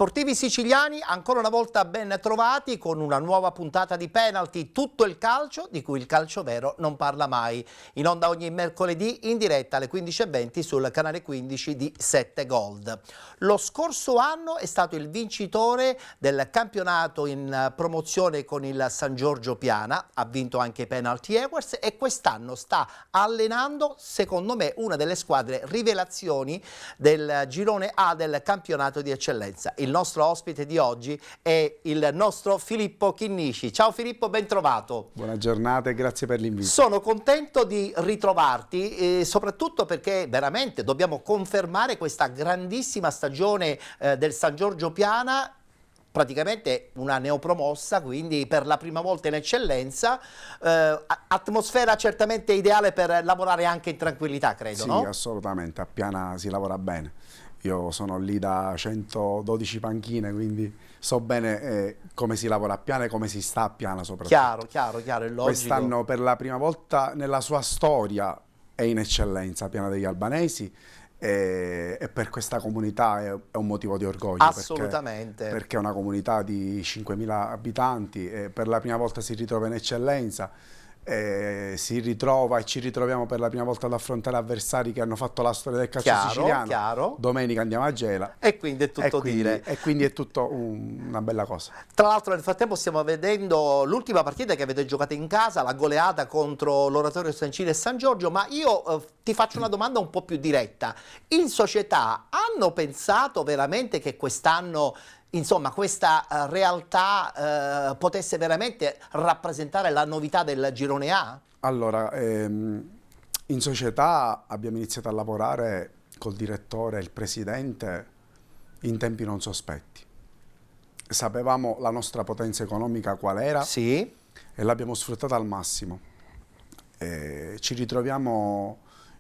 Sportivi siciliani, ancora una volta ben trovati con una nuova puntata di Penalty, tutto il calcio di cui il calcio vero non parla mai. In onda ogni mercoledì, in diretta alle 15:20 sul canale 15 di 7 Gold. Lo scorso anno è stato il vincitore del campionato in promozione con il San Giorgio Piana, ha vinto anche i Penalty Awards e quest'anno sta allenando, secondo me, una delle squadre rivelazioni del girone A del campionato di eccellenza. Il nostro ospite di oggi è il nostro Filippo Chinnici. Ciao Filippo, ben trovato. Buona giornata e grazie per l'invito. Sono contento di ritrovarti, soprattutto perché veramente dobbiamo confermare questa grandissima stagione del San Giorgio Piana, praticamente una neopromossa, quindi per la prima volta in eccellenza, atmosfera certamente ideale per lavorare anche in tranquillità, credo, sì, no? Sì, assolutamente, a Piana si lavora bene. Io sono lì da 112 panchine, quindi so bene come si lavora a Piana e come si sta a Piana soprattutto. Chiaro, è logico. Quest'anno per la prima volta nella sua storia è in eccellenza Piana degli Albanesi e per questa comunità è un motivo di orgoglio. Assolutamente. Perché è una comunità di 5.000 abitanti e per la prima volta si ritrova in eccellenza. Si ritrova e ci ritroviamo per la prima volta ad affrontare avversari che hanno fatto la storia del calcio siciliano. Chiaro. Domenica andiamo a Gela e quindi è tutto dire. E quindi è tutto una bella cosa. Tra l'altro nel frattempo stiamo vedendo l'ultima partita che avete giocato in casa, la goleata contro l'Oratorio Sancile e San Giorgio, ma io ti faccio una domanda un po' più diretta. In società hanno pensato veramente che quest'anno, insomma, questa realtà potesse veramente rappresentare la novità del girone A? Allora, in società abbiamo iniziato a lavorare col direttore e il presidente in tempi non sospetti. Sapevamo la nostra potenza economica qual era, sì, e l'abbiamo sfruttata al massimo. Ci ritroviamo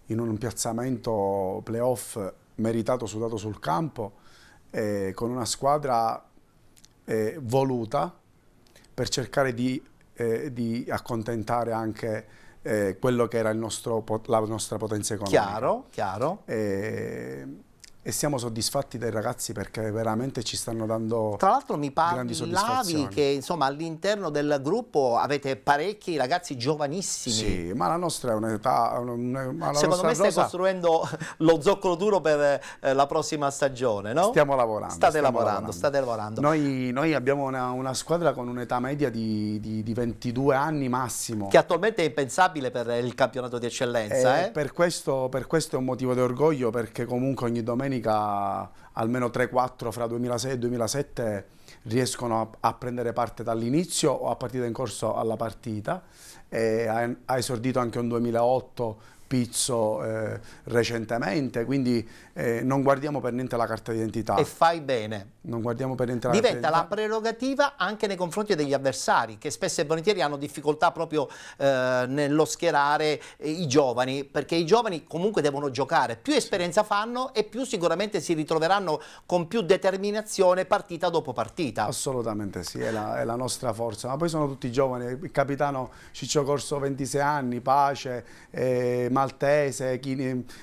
in un piazzamento playoff meritato, sudato sul campo, con una squadra voluta per cercare di accontentare anche quello che era la nostra potenza economica. Chiaro. E siamo soddisfatti dai ragazzi perché veramente ci stanno dando Tra l'altro mi grandi parlavi soddisfazioni. che insomma all'interno del gruppo avete parecchi ragazzi giovanissimi. Sì, ma la nostra è un'età... Secondo me stai costruendo lo zoccolo duro per la prossima stagione, no? Stiamo lavorando. State lavorando. Noi abbiamo una squadra con un'età media di 22 anni massimo. Che attualmente è impensabile per il campionato di eccellenza. Per questo è un motivo di orgoglio, perché comunque ogni domenica almeno 3-4 fra 2006 e 2007 riescono a prendere parte dall'inizio o a partita in corso alla partita. Ha esordito anche un 2008 Pizzo recentemente, quindi non guardiamo per niente la carta d'identità. E fai bene. Non guardiamo per niente la carta Diventa la prerogativa anche nei confronti degli avversari, che spesso e volentieri hanno difficoltà proprio nello schierare i giovani, perché i giovani comunque devono giocare. Più esperienza fanno e più sicuramente si ritroveranno con più determinazione partita dopo partita. Assolutamente sì, è la nostra forza. Ma poi sono tutti giovani. Il capitano Ciccio Corso 26 anni, Pace, Maltese,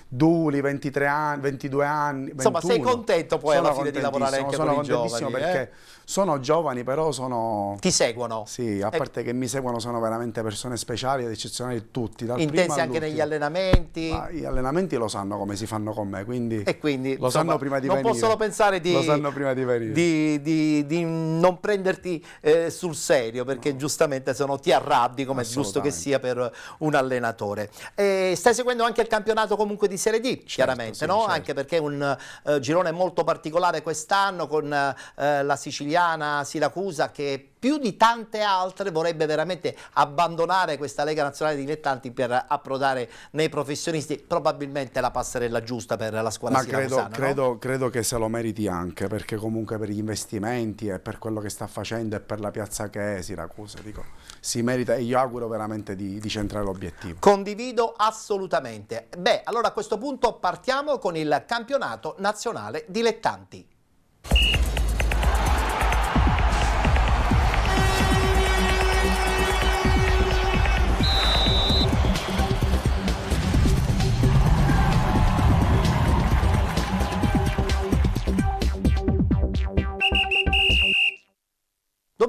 Duli 23 anni, 22 anni, 21. Insomma, sei contento poi alla fine di lavorare anche con i giovani? Sono contentissimo perché sono giovani, però sono... Ti seguono? Sì, a parte che mi seguono, sono veramente persone speciali ed eccezionali tutti. Intensi anche negli allenamenti? Ma gli allenamenti lo sanno come si fanno con me, quindi lo insomma, sanno prima di venire. Non possono pensare lo sanno prima di venire. di non prenderti sul serio, perché giustamente se no ti arrabbi, come è giusto che sia per un allenatore. Stai seguendo anche il campionato comunque di Serie D, chiaramente, sì, no? Certo. Anche perché è un girone molto particolare quest'anno, con la siciliana Siracusa, che più di tante altre vorrebbe veramente abbandonare questa Lega Nazionale Dilettanti per approdare nei professionisti. Probabilmente la passerella giusta per la squadra siracusana. Ma credo che se lo meriti anche, perché comunque per gli investimenti e per quello che sta facendo e per la piazza che è Siracusa, dico, si merita, e io auguro veramente di centrare l'obiettivo. Condivido assolutamente. Beh, allora a questo punto partiamo con il campionato nazionale dilettanti.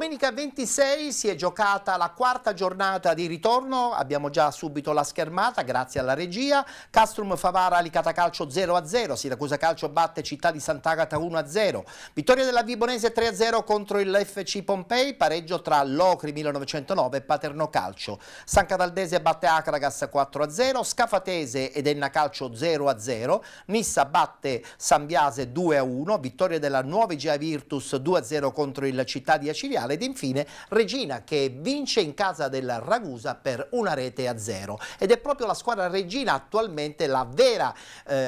Domenica 26 si è giocata la quarta giornata di ritorno, abbiamo già subito la schermata grazie alla regia. Castrum Favara Licata Calcio 0-0, Siracusa Calcio batte Città di Sant'Agata 1-0, vittoria della Vibonese 3-0 contro il FC Pompei, pareggio tra Locri 1909 e Paterno Calcio. San Cataldese batte Acragas 4-0, Scafatese ed Enna Calcio 0-0, Nissa batte San Biase 2-1, vittoria della Nuova Igea Virtus 2-0 contro il Città di Acilia ed infine Regina che vince in casa del Ragusa per 1-0 ed è proprio la squadra Regina attualmente la vera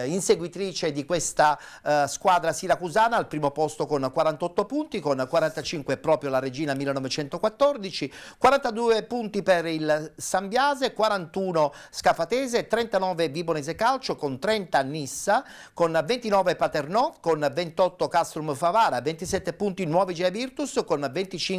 inseguitrice di questa squadra siracusana, al primo posto con 48 punti, con 45 proprio la Regina 1914, 42 punti per il San Biase, 41 Scafatese, 39 Vibonese Calcio con 30 Nissa, con 29 Paternò, con 28 Castrum Favara, 27 punti Nuova Igea Virtus, con 25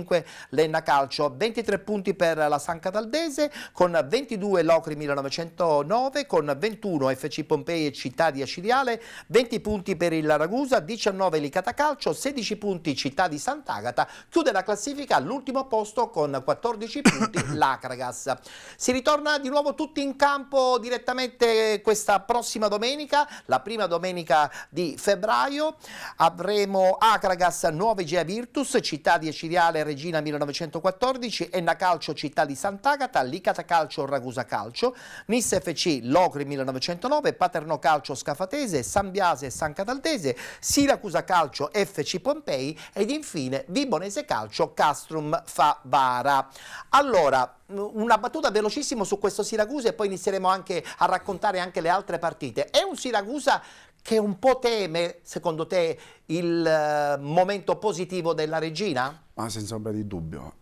Lenna Calcio, 23 punti per la San Cataldese, con 22 Locri 1909, con 21 FC Pompei e Città di Aciriale, 20 punti per il Ragusa, 19 Licata Calcio, 16 punti Città di Sant'Agata, chiude la classifica all'ultimo posto con 14 punti l'Acragas. Si ritorna di nuovo tutti in campo direttamente questa prossima domenica, la prima domenica di febbraio, avremo Acragas Nuova Igea Virtus, Città di Aciriale Regina 1914, Enna Calcio Città di Sant'Agata, Licata Calcio Ragusa Calcio, Nissa FC Locri 1909, Paterno Calcio Scafatese, San Biase San Cataldese, Siracusa Calcio FC Pompei ed infine Vibonese Calcio Castrum Favara. Allora, una battuta velocissimo su questo Siracusa e poi inizieremo anche a raccontare anche le altre partite. È un Siracusa che un po' teme, secondo te, il momento positivo della Regina? Ma senza ombra di dubbio,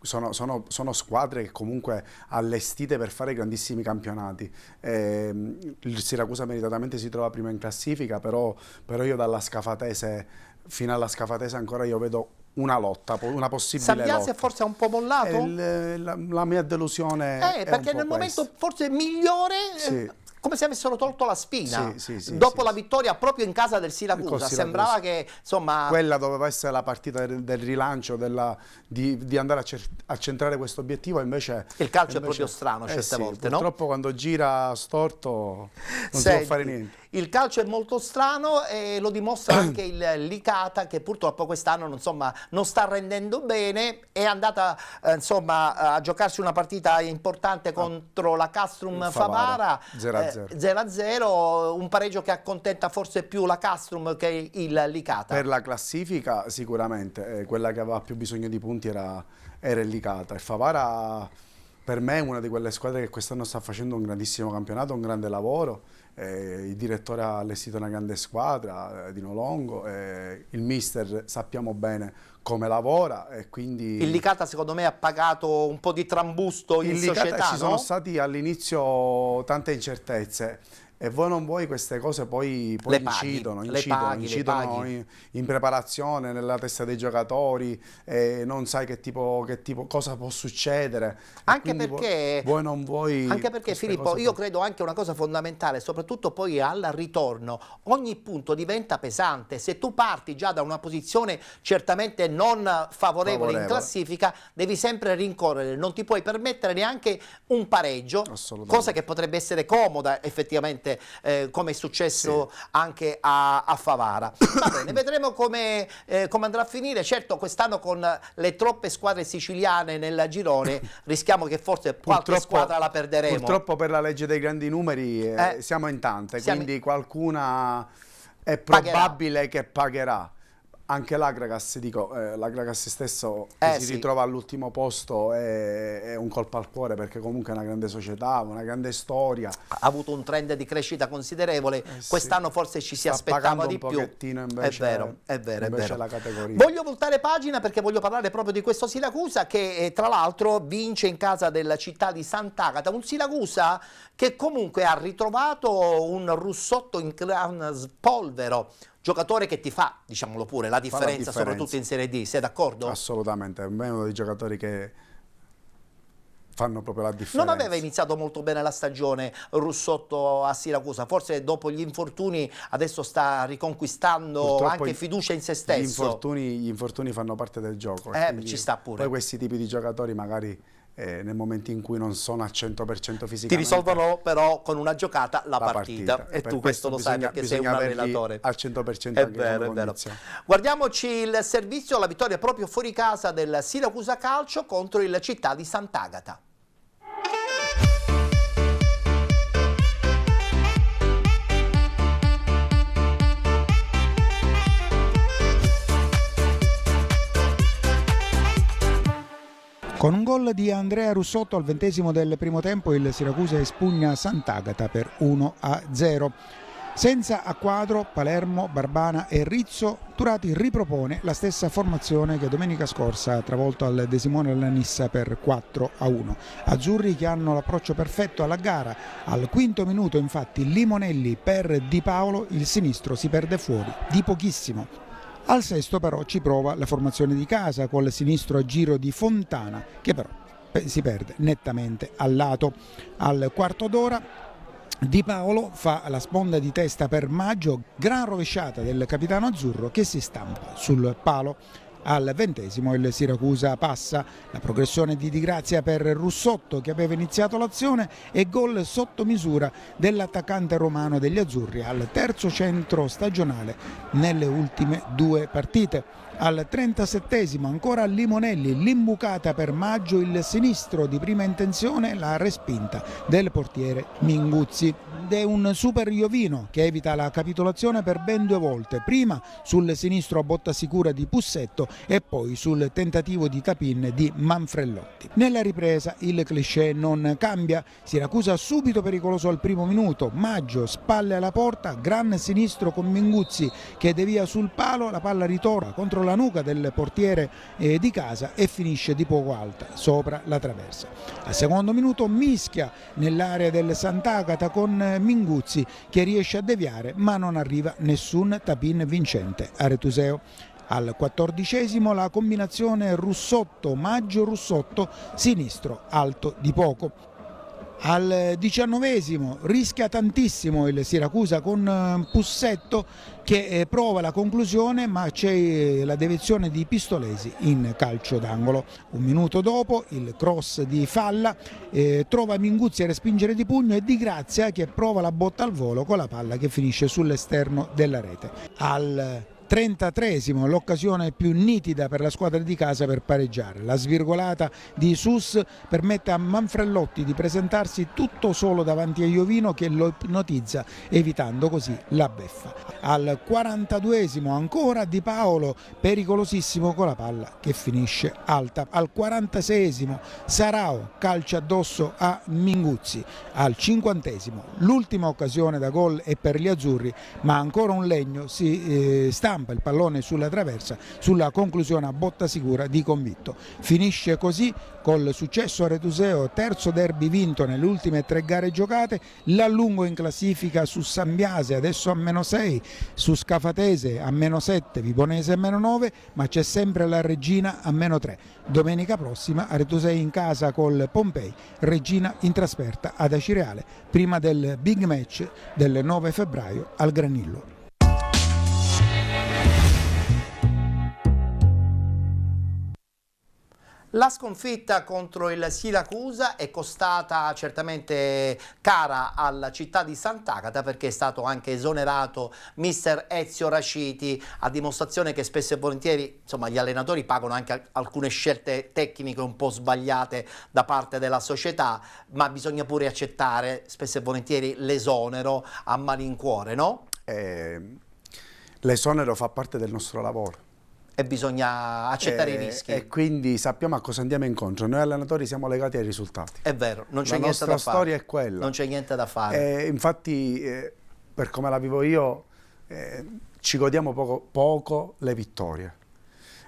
sono squadre che comunque allestite per fare grandissimi campionati. Il Siracusa meritatamente si trova prima in classifica, però io dalla Scafatese fino alla Scafatese ancora io vedo una lotta, una possibile San Biase lotta. forse ha un po' mollato? La mia delusione è perché un po' nel momento questa. forse migliore... Sì. Come se avessero tolto la spina Dopo la vittoria proprio in casa del Siracusa. Sembrava che insomma quella doveva essere la partita del rilancio, di andare a centrare questo obiettivo, invece il calcio è proprio strano certe volte, no? Purtroppo quando gira storto non si può fare niente. Il calcio è molto strano e lo dimostra anche il Licata, che purtroppo quest'anno non sta rendendo bene, è andata a giocarsi una partita importante contro la Castrum Favara 0-0, un pareggio che accontenta forse più la Castrum che il Licata. Per la classifica sicuramente, quella che aveva più bisogno di punti era il Licata. Il Favara per me è una di quelle squadre che quest'anno sta facendo un grandissimo campionato, un grande lavoro. Il direttore ha allestito una grande squadra, Dino Longo, il mister sappiamo bene come lavora e quindi... Il Licata secondo me ha pagato un po' di trambusto in società, ci sono stati all'inizio tante incertezze e voi non vuoi queste cose poi incidono in preparazione, nella testa dei giocatori, non sai cosa può succedere. Anche perché, voi non vuoi Filippo, io credo anche una cosa fondamentale, soprattutto poi al ritorno, ogni punto diventa pesante. Se tu parti già da una posizione certamente non favorevole in classifica, devi sempre rincorrere, non ti puoi permettere neanche un pareggio, cosa che potrebbe essere comoda effettivamente, come è successo anche a Favara. Va bene, vedremo come andrà a finire. Certo, quest'anno con le troppe squadre siciliane nel girone rischiamo che forse qualche squadra la perderemo. Purtroppo per la legge dei grandi numeri siamo in tante, quindi qualcuna è probabile che pagherà. Anche l'Agragas, l'Agragas stesso che si ritrova all'ultimo posto è un colpo al cuore, perché comunque è una grande società, una grande storia. Ha avuto un trend di crescita considerevole, quest'anno forse ci si aspettava di più. Invece, è vero. La categoria. Voglio voltare pagina perché voglio parlare proprio di questo Siracusa che tra l'altro vince in casa della Città di Sant'Agata, un Siracusa che comunque ha ritrovato un Russotto in gran spolvero. Giocatore che ti fa, diciamolo pure, la differenza, soprattutto in Serie D, sei d'accordo? Assolutamente, è uno dei giocatori che fanno proprio la differenza. Non aveva iniziato molto bene la stagione Russotto a Siracusa, forse dopo gli infortuni adesso sta riconquistando purtroppo anche fiducia in se stesso. Gli infortuni fanno parte del gioco. Ci sta pure. Poi questi tipi di giocatori magari nel momento in cui non sono al 100% fisicamente, ti risolvono però con una giocata la partita. E tu questo lo sai perché sei un allenatore al 100% è vero, è vero. Guardiamoci il servizio, la vittoria proprio fuori casa del Siracusa Calcio contro il Città di Sant'Agata. Con un gol di Andrea Russotto al 20° del primo tempo il Siracusa espugna Sant'Agata per 1-0. Senza a quadro Palermo, Barbana e Rizzo, Turati ripropone la stessa formazione che domenica scorsa ha travolto al De Simone alla Nissa per 4-1. Azzurri che hanno l'approccio perfetto alla gara. Al 5° minuto infatti Limonelli per Di Paolo, il sinistro si perde fuori di pochissimo. Al 6° però ci prova la formazione di casa col sinistro a giro di Fontana che però si perde nettamente al lato. Al 1/4 d'ora Di Paolo fa la sponda di testa per Maggio, gran rovesciata del capitano azzurro che si stampa sul palo. Al 20° il Siracusa passa, la progressione di Di Grazia per Russotto che aveva iniziato l'azione e gol sotto misura dell'attaccante romano degli azzurri al 3° centro stagionale nelle ultime 2 partite. Al 37° ancora Limonelli, l'imbucata per Maggio, il sinistro di prima intenzione, la respinta del portiere Minguzzi. Ed è un super Iovino che evita la capitolazione per ben 2 volte, prima sul sinistro a botta sicura di Pussetto e poi sul tentativo di tap-in di Manfrellotti. Nella ripresa il cliché non cambia, Siracusa subito pericoloso al 1° minuto, Maggio spalle alla porta, gran sinistro con Minguzzi che devia sul palo, la palla ritorna contro la nuca del portiere di casa e finisce di poco alta sopra la traversa. Al 2° minuto mischia nell'area del Sant'Agata con Minguzzi che riesce a deviare ma non arriva nessun tap-in vincente a Retuseo. Al 14° la combinazione Russotto-Maggio-Russotto sinistro alto di poco. Al 19° rischia tantissimo il Siracusa con Pussetto che prova la conclusione ma c'è la deviazione di Pistolesi in calcio d'angolo. 1 minuto dopo il cross di Falla trova Minguzzi a respingere di pugno e Di Grazia che prova la botta al volo con la palla che finisce sull'esterno della rete. Al 33° l'occasione più nitida per la squadra di casa per pareggiare. La svirgolata di Sus permette a Manfrellotti di presentarsi tutto solo davanti a Iovino che lo ipnotizza evitando così la beffa. Al 42° ancora Di Paolo pericolosissimo con la palla che finisce alta. Al 46° Sarao calcia addosso a Minguzzi. Al 50° l'ultima occasione da gol è per gli azzurri ma ancora un Legno si stampa il pallone sulla traversa sulla conclusione a botta sicura di Convitto. Finisce così col successo a Retuseo, 3° derby vinto nelle ultime 3 gare giocate, l'allungo in classifica su Sambiase adesso a -6, su Scafatese a -7, Vibonese a -9, ma c'è sempre la Reggina a -3. Domenica prossima a Retusei in casa col Pompei, Reggina in trasferta ad Acireale prima del big match del 9 febbraio al Granillo. La sconfitta contro il Siracusa è costata certamente cara alla Città di Sant'Agata perché è stato anche esonerato mister Ezio Raciti, a dimostrazione che spesso e volentieri insomma, gli allenatori pagano anche alcune scelte tecniche un po' sbagliate da parte della società, ma bisogna pure accettare spesso e volentieri l'esonero a malincuore, no? L'esonero fa parte del nostro lavoro. E bisogna accettare i rischi. E quindi sappiamo a cosa andiamo incontro. Noi allenatori siamo legati ai risultati. È vero, non c'è niente da fare. La nostra storia è quella. Non c'è niente da fare. Infatti, per come la vivo io, ci godiamo poco le vittorie.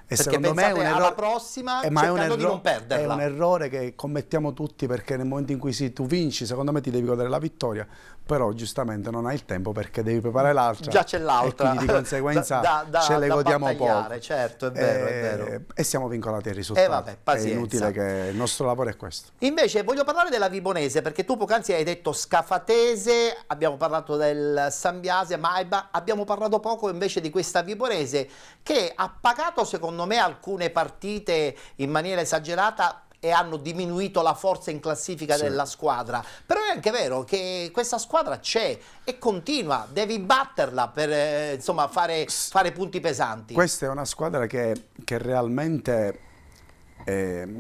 Perché secondo me pensate alla prossima cercando di non È perderla. un errore che commettiamo tutti, perché nel momento in cui tu vinci, secondo me ti devi godere la vittoria, però giustamente non hai il tempo perché devi preparare l'altra. Già c'è l'altra. E quindi di conseguenza ce le godiamo poco. Certo, è vero, è vero. E siamo vincolati ai risultati. Vabbè, pazienza. È inutile, che il nostro lavoro è questo. Invece voglio parlare della Vibonese, perché tu poc'anzi hai detto Scafatese, abbiamo parlato del Sambiase, ma abbiamo parlato poco invece di questa Vibonese che ha pagato secondo me alcune partite in maniera esagerata e hanno diminuito la forza in classifica della squadra. Però è anche vero che questa squadra c'è e continua, devi batterla per insomma fare punti pesanti. Questa è una squadra che realmente,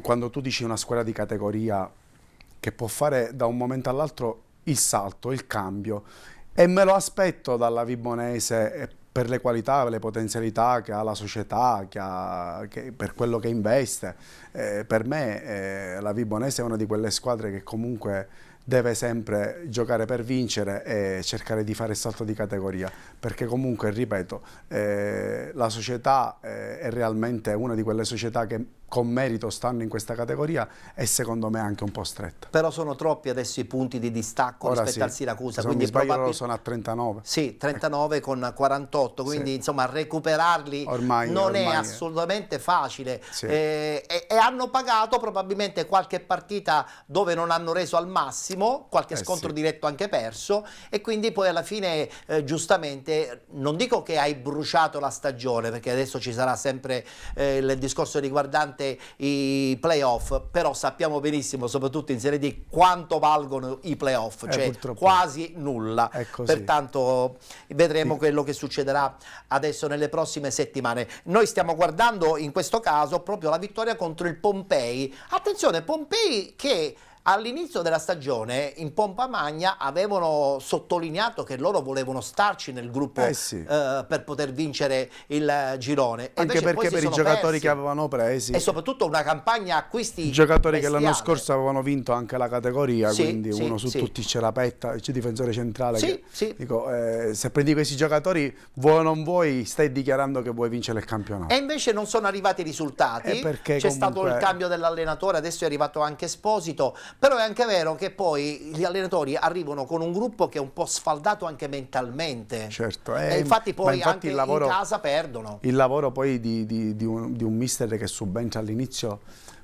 quando tu dici una squadra di categoria che può fare da un momento all'altro il salto, il cambio, e me lo aspetto dalla Vibonese per le qualità, le potenzialità che ha la società, per quello che investe. Per me la Vibonese è una di quelle squadre che comunque deve sempre giocare per vincere e cercare di fare il salto di categoria, perché comunque, ripeto, la società è realmente una di quelle società che con merito stanno in questa categoria, e secondo me anche un po' stretta. Però sono troppi adesso i punti di distacco rispetto al Siracusa. Se non mi sbaglio loro sono a 39. Sì, 39 con 48, quindi insomma recuperarli ormai è assolutamente facile. Sì. E hanno pagato probabilmente qualche partita dove non hanno reso al massimo, qualche scontro diretto anche perso, e quindi poi alla fine giustamente, non dico che hai bruciato la stagione, perché adesso ci sarà sempre il discorso riguardante i playoff, però sappiamo benissimo, soprattutto in Serie D, quanto valgono i playoff, cioè quasi nulla. Pertanto vedremo quello che succederà adesso nelle prossime settimane. Noi stiamo guardando in questo caso proprio la vittoria contro il Pompei. Attenzione, Pompei che all'inizio della stagione in pompa magna avevano sottolineato che loro volevano starci nel gruppo per poter vincere il girone. Anche perché per i giocatori che avevano presi, e soprattutto una campagna acquisti i giocatori che l'anno scorso avevano vinto anche la categoria, quindi uno su tutti c'è la Petta, c'è il difensore centrale. Dico, se prendi questi giocatori, vuoi o non vuoi, stai dichiarando che vuoi vincere il campionato. E invece non sono arrivati i risultati, c'è stato il cambio dell'allenatore, adesso è arrivato anche Esposito. Però è anche vero che poi gli allenatori arrivano con un gruppo che è un po' sfaldato anche mentalmente. Certo. E infatti poi anche in casa perdono. Il lavoro poi di un mister che subentra all'inizio,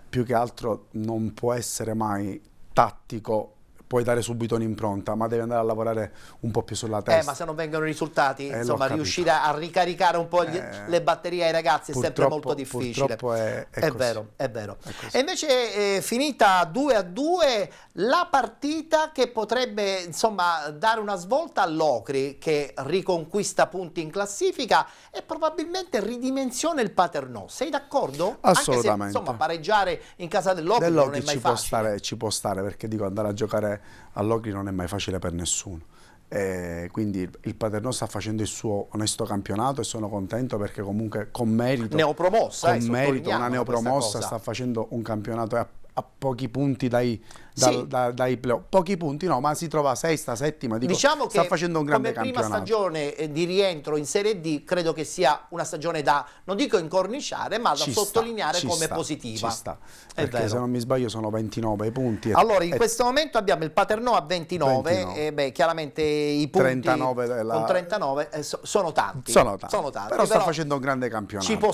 più che altro non può essere mai tattico, puoi dare subito un'impronta, ma devi andare a lavorare un po' più sulla testa. Ma se non vengono i risultati, insomma, riuscire a ricaricare un po' le batterie ai ragazzi è sempre molto difficile. Purtroppo è vero, è vero. E invece finita 2-2 la partita che potrebbe, insomma, dare una svolta all'Ocri, che riconquista punti in classifica e probabilmente ridimensiona il Paternò. Sei d'accordo? Assolutamente. Anche se, insomma, pareggiare in casa dell'Ocri non è mai facile. Ci può stare, perché dico, andare a giocare all'Ocri non è mai facile per nessuno. Quindi il Paternò sta facendo il suo onesto campionato e sono contento, perché comunque con merito, neopromossa, una neopromossa, sta facendo un campionato a pochi punti dai playoff. Pochi punti no, ma si trova sesta, settima, diciamo sta che facendo un grande campionato. Come prima stagione di rientro in Serie D credo che sia una stagione da, non dico incorniciare, ma da sottolineare come positiva. Ci sta, perché se non mi sbaglio sono 29 punti. Allora in questo momento abbiamo il Paternò a 29. E beh, chiaramente i punti 39 con 39 sono tanti. Sono tanti. Però sta facendo un grande campionato. Ci può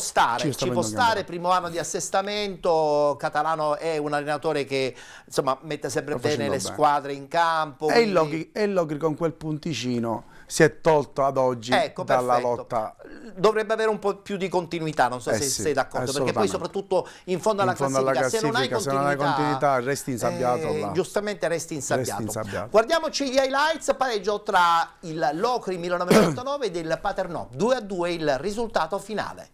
stare, primo anno di assestamento. Catalano è un allenatore che insomma mette sempre bene le squadre in campo. E il Logri con quel punticino si è tolto ad oggi dalla lotta. Dovrebbe avere un po' più di continuità, non so se sei d'accordo, perché poi soprattutto in fondo alla classifica, se non hai continuità resti insabbiato. Giustamente resti insabbiato. Guardiamoci gli highlights: pareggio tra il Locri 1989 ed il Paternò, 2-2 il risultato finale.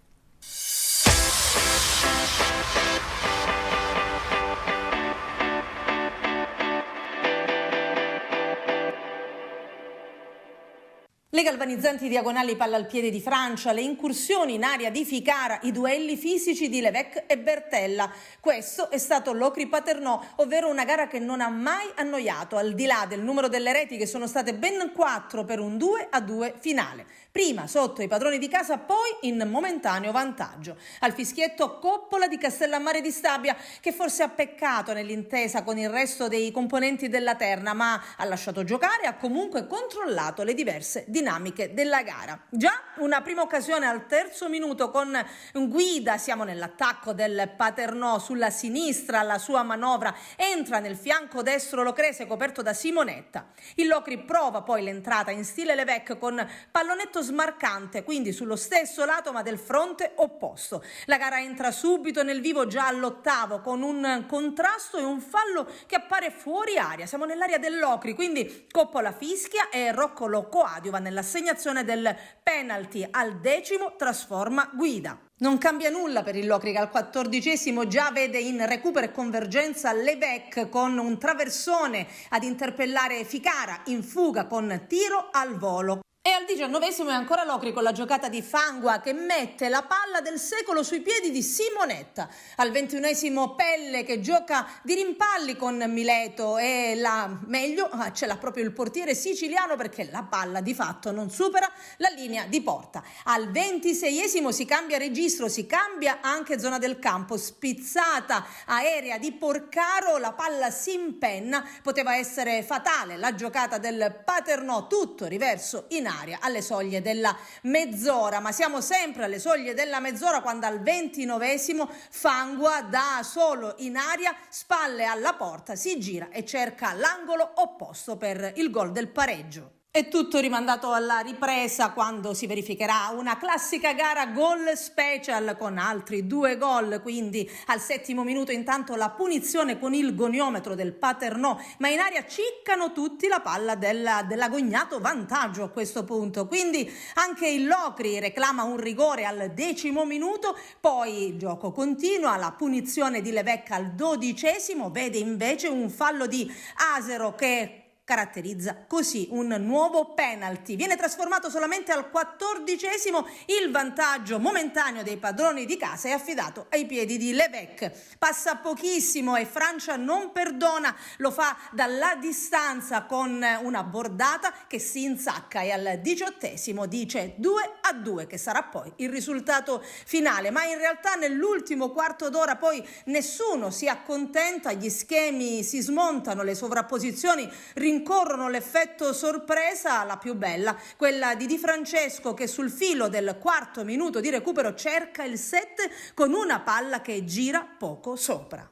Le galvanizzanti diagonali palla al piede di Francia, le incursioni in area di Ficara, i duelli fisici di Levesque e Bertella. Questo è stato l'Ocri-Paternò, ovvero una gara che non ha mai annoiato, al di là del numero delle reti che sono state ben 4 per un 2-2 finale. Prima sotto i padroni di casa, poi in momentaneo vantaggio. Al fischietto Coppola di Castellammare di Stabia, che forse ha peccato nell'intesa con il resto dei componenti della terna, ma ha lasciato giocare e ha comunque controllato le diverse dinamiche della gara. Già una prima occasione al terzo minuto con Guida, siamo nell'attacco del Paternò sulla sinistra, la sua manovra entra nel fianco destro locrese coperto da Simonetta. Il Locri prova poi l'entrata in stile Levesque con pallonetto smarcante, quindi sullo stesso lato ma del fronte opposto. La gara entra subito nel vivo già all'ottavo con un contrasto e un fallo che appare fuori aria. Siamo nell'area dell'Ocri, quindi Coppola fischia e Rocco lo coadiuva nell'assegnazione del penalty. Al decimo trasforma Guida. Non cambia nulla per il Locri che al 14° già vede in recupero e convergenza Levesque con un traversone ad interpellare Ficara in fuga con tiro al volo. E al 19° è ancora Locri con la giocata di Fangua che mette la palla del secolo sui piedi di Simonetta. Al 21° Pelle che gioca di rimpalli con Mileto e la meglio ce l'ha proprio il portiere siciliano perché la palla di fatto non supera la linea di porta. Al 26° si cambia registro, si cambia anche zona del campo, spizzata aerea di Porcaro, la palla si impenna, poteva essere fatale la giocata del Paternò, tutto riverso in aria alle soglie della mezz'ora, ma siamo sempre alle soglie della mezz'ora quando al 29° Fangua da solo in aria, spalle alla porta, si gira e cerca l'angolo opposto per il gol del pareggio. È tutto rimandato alla ripresa quando si verificherà una classica gara gol special con altri 2 gol, quindi al 7° minuto intanto la punizione con il goniometro del Paternò, ma in aria ciccano tutti la palla dell'agognato vantaggio a questo punto, quindi anche il Locri reclama un rigore al 10° minuto, poi il gioco continua, la punizione di Levesque al 12° vede invece un fallo di Asero che caratterizza così un nuovo penalty. Viene trasformato solamente al 14°, il vantaggio momentaneo dei padroni di casa è affidato ai piedi di Levesque. Passa pochissimo e Francia non perdona, lo fa dalla distanza con una bordata che si insacca e al 18° dice 2-2 che sarà poi il risultato finale, ma in realtà nell'ultimo quarto d'ora poi nessuno si accontenta, gli schemi si smontano, le sovrapposizioni rincorrono l'effetto sorpresa, la più bella, quella di Di Francesco che sul filo del 4° minuto di recupero cerca il 7 con una palla che gira poco sopra.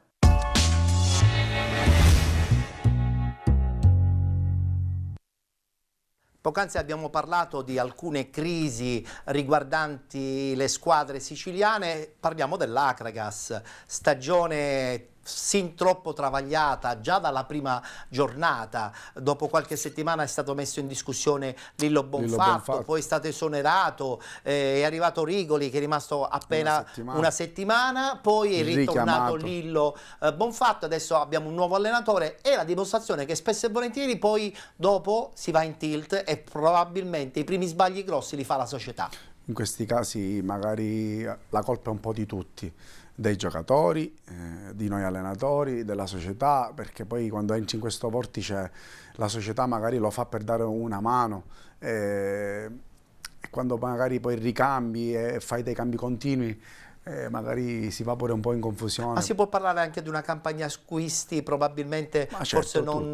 Poc'anzi abbiamo parlato di alcune crisi riguardanti le squadre siciliane, parliamo dell'Akragas, stagione sin troppo travagliata già dalla prima giornata. Dopo qualche settimana è stato messo in discussione Lillo Bonfatto, poi è stato esonerato, è arrivato Rigoli che è rimasto appena una settimana, poi è ritornato Lillo Bonfatto, adesso abbiamo un nuovo allenatore e la dimostrazione che spesso e volentieri poi dopo si va in tilt e probabilmente i primi sbagli grossi li fa la società. In questi casi magari la colpa è un po' di tutti, dei giocatori, di noi allenatori, della società, perché poi quando entri in questo vortice la società magari lo fa per dare una mano e quando magari poi ricambi e fai dei cambi continui magari si va pure un po' in confusione. Ma si può parlare anche di una campagna acquisti probabilmente forse non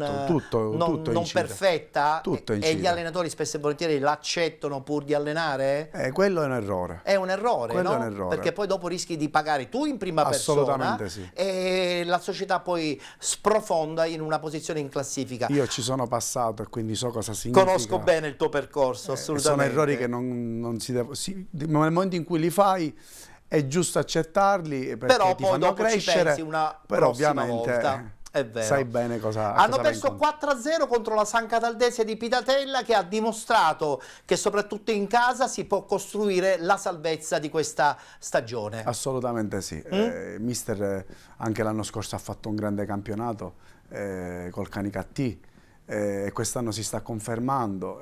perfetta e gli allenatori spesso e volentieri l'accettano pur di allenare? Quello è un errore. È un errore, quello no? È un errore. Perché poi dopo rischi di pagare tu in prima persona sì. E la società poi sprofonda in una posizione in classifica. Io ci sono passato e quindi so cosa significa. Conosco bene il tuo percorso, assolutamente. Sono errori che non si devono... nel momento in cui li fai è giusto accettarli perché però ti poi fanno dopo crescere, ci pensi una però prossima ovviamente volta. È vero. Sai bene cosa hanno perso 4-0 contro la San Cataldese di Pitatella, che ha dimostrato che soprattutto in casa si può costruire la salvezza di questa stagione. Assolutamente sì. Mister anche l'anno scorso ha fatto un grande campionato col Canicattì. quest'anno si sta confermando.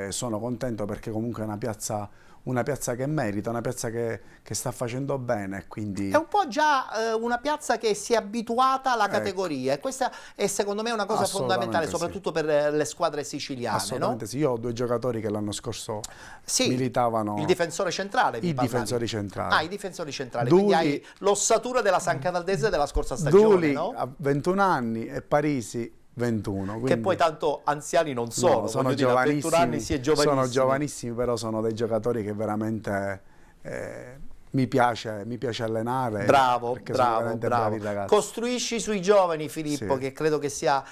Sono contento perché comunque è una piazza che merita, una piazza che sta facendo bene. Quindi è un po' già una piazza che si è abituata alla categoria, e questa è secondo me una cosa fondamentale, soprattutto per le squadre siciliane. Assolutamente no? sì, io ho 2 giocatori che l'anno scorso sì, militavano. Il difensore centrale. I difensori centrali. I difensori centrali. Duli, quindi hai l'ossatura della San Caldese della scorsa stagione. Duli no? a 21 anni e Parisi 21. Quindi... Che poi tanto anziani non sono, no, sono giovanissimi. A 21 anni si è giovanissimi. Sono giovanissimi, però sono dei giocatori che veramente mi piace allenare. Bravo, perché sono veramente bravi ragazzi. Costruisci sui giovani, Filippo, sì. che credo che sia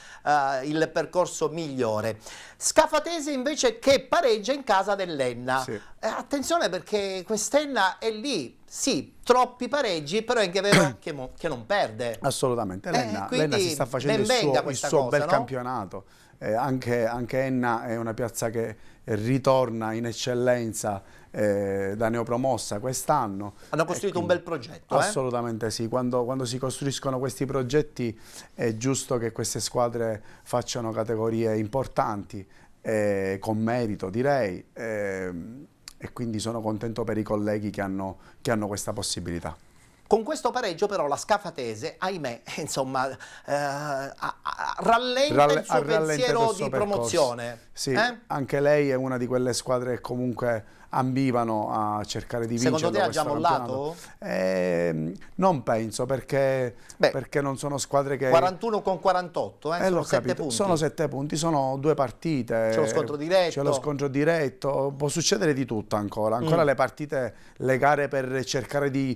il percorso migliore. Scafatese invece che pareggia in casa dell'Enna. Sì. Attenzione, perché quest'Enna è lì, sì, troppi pareggi, però è anche vero che non perde. Assolutamente, l'Enna si sta facendo il suo bel campionato. Anche Enna è una piazza che ritorna in eccellenza da neopromossa quest'anno. Hanno costruito un bel progetto. Assolutamente sì, quando si costruiscono questi progetti è giusto che queste squadre facciano categorie importanti, con merito direi, e quindi sono contento per i colleghi che hanno questa possibilità. Con questo pareggio però la Scafatese, ahimè, insomma, rallenta il suo pensiero di promozione. Sì, anche lei è una di quelle squadre che comunque ambivano a cercare di vincere. Secondo te ha già mollato? Non penso, perché non sono squadre che... 41 con 48, sono 7 punti. Sono 7 punti, sono 2 partite. C'è lo scontro diretto. C'è lo scontro diretto, può succedere di tutto ancora. Le partite, le gare per cercare di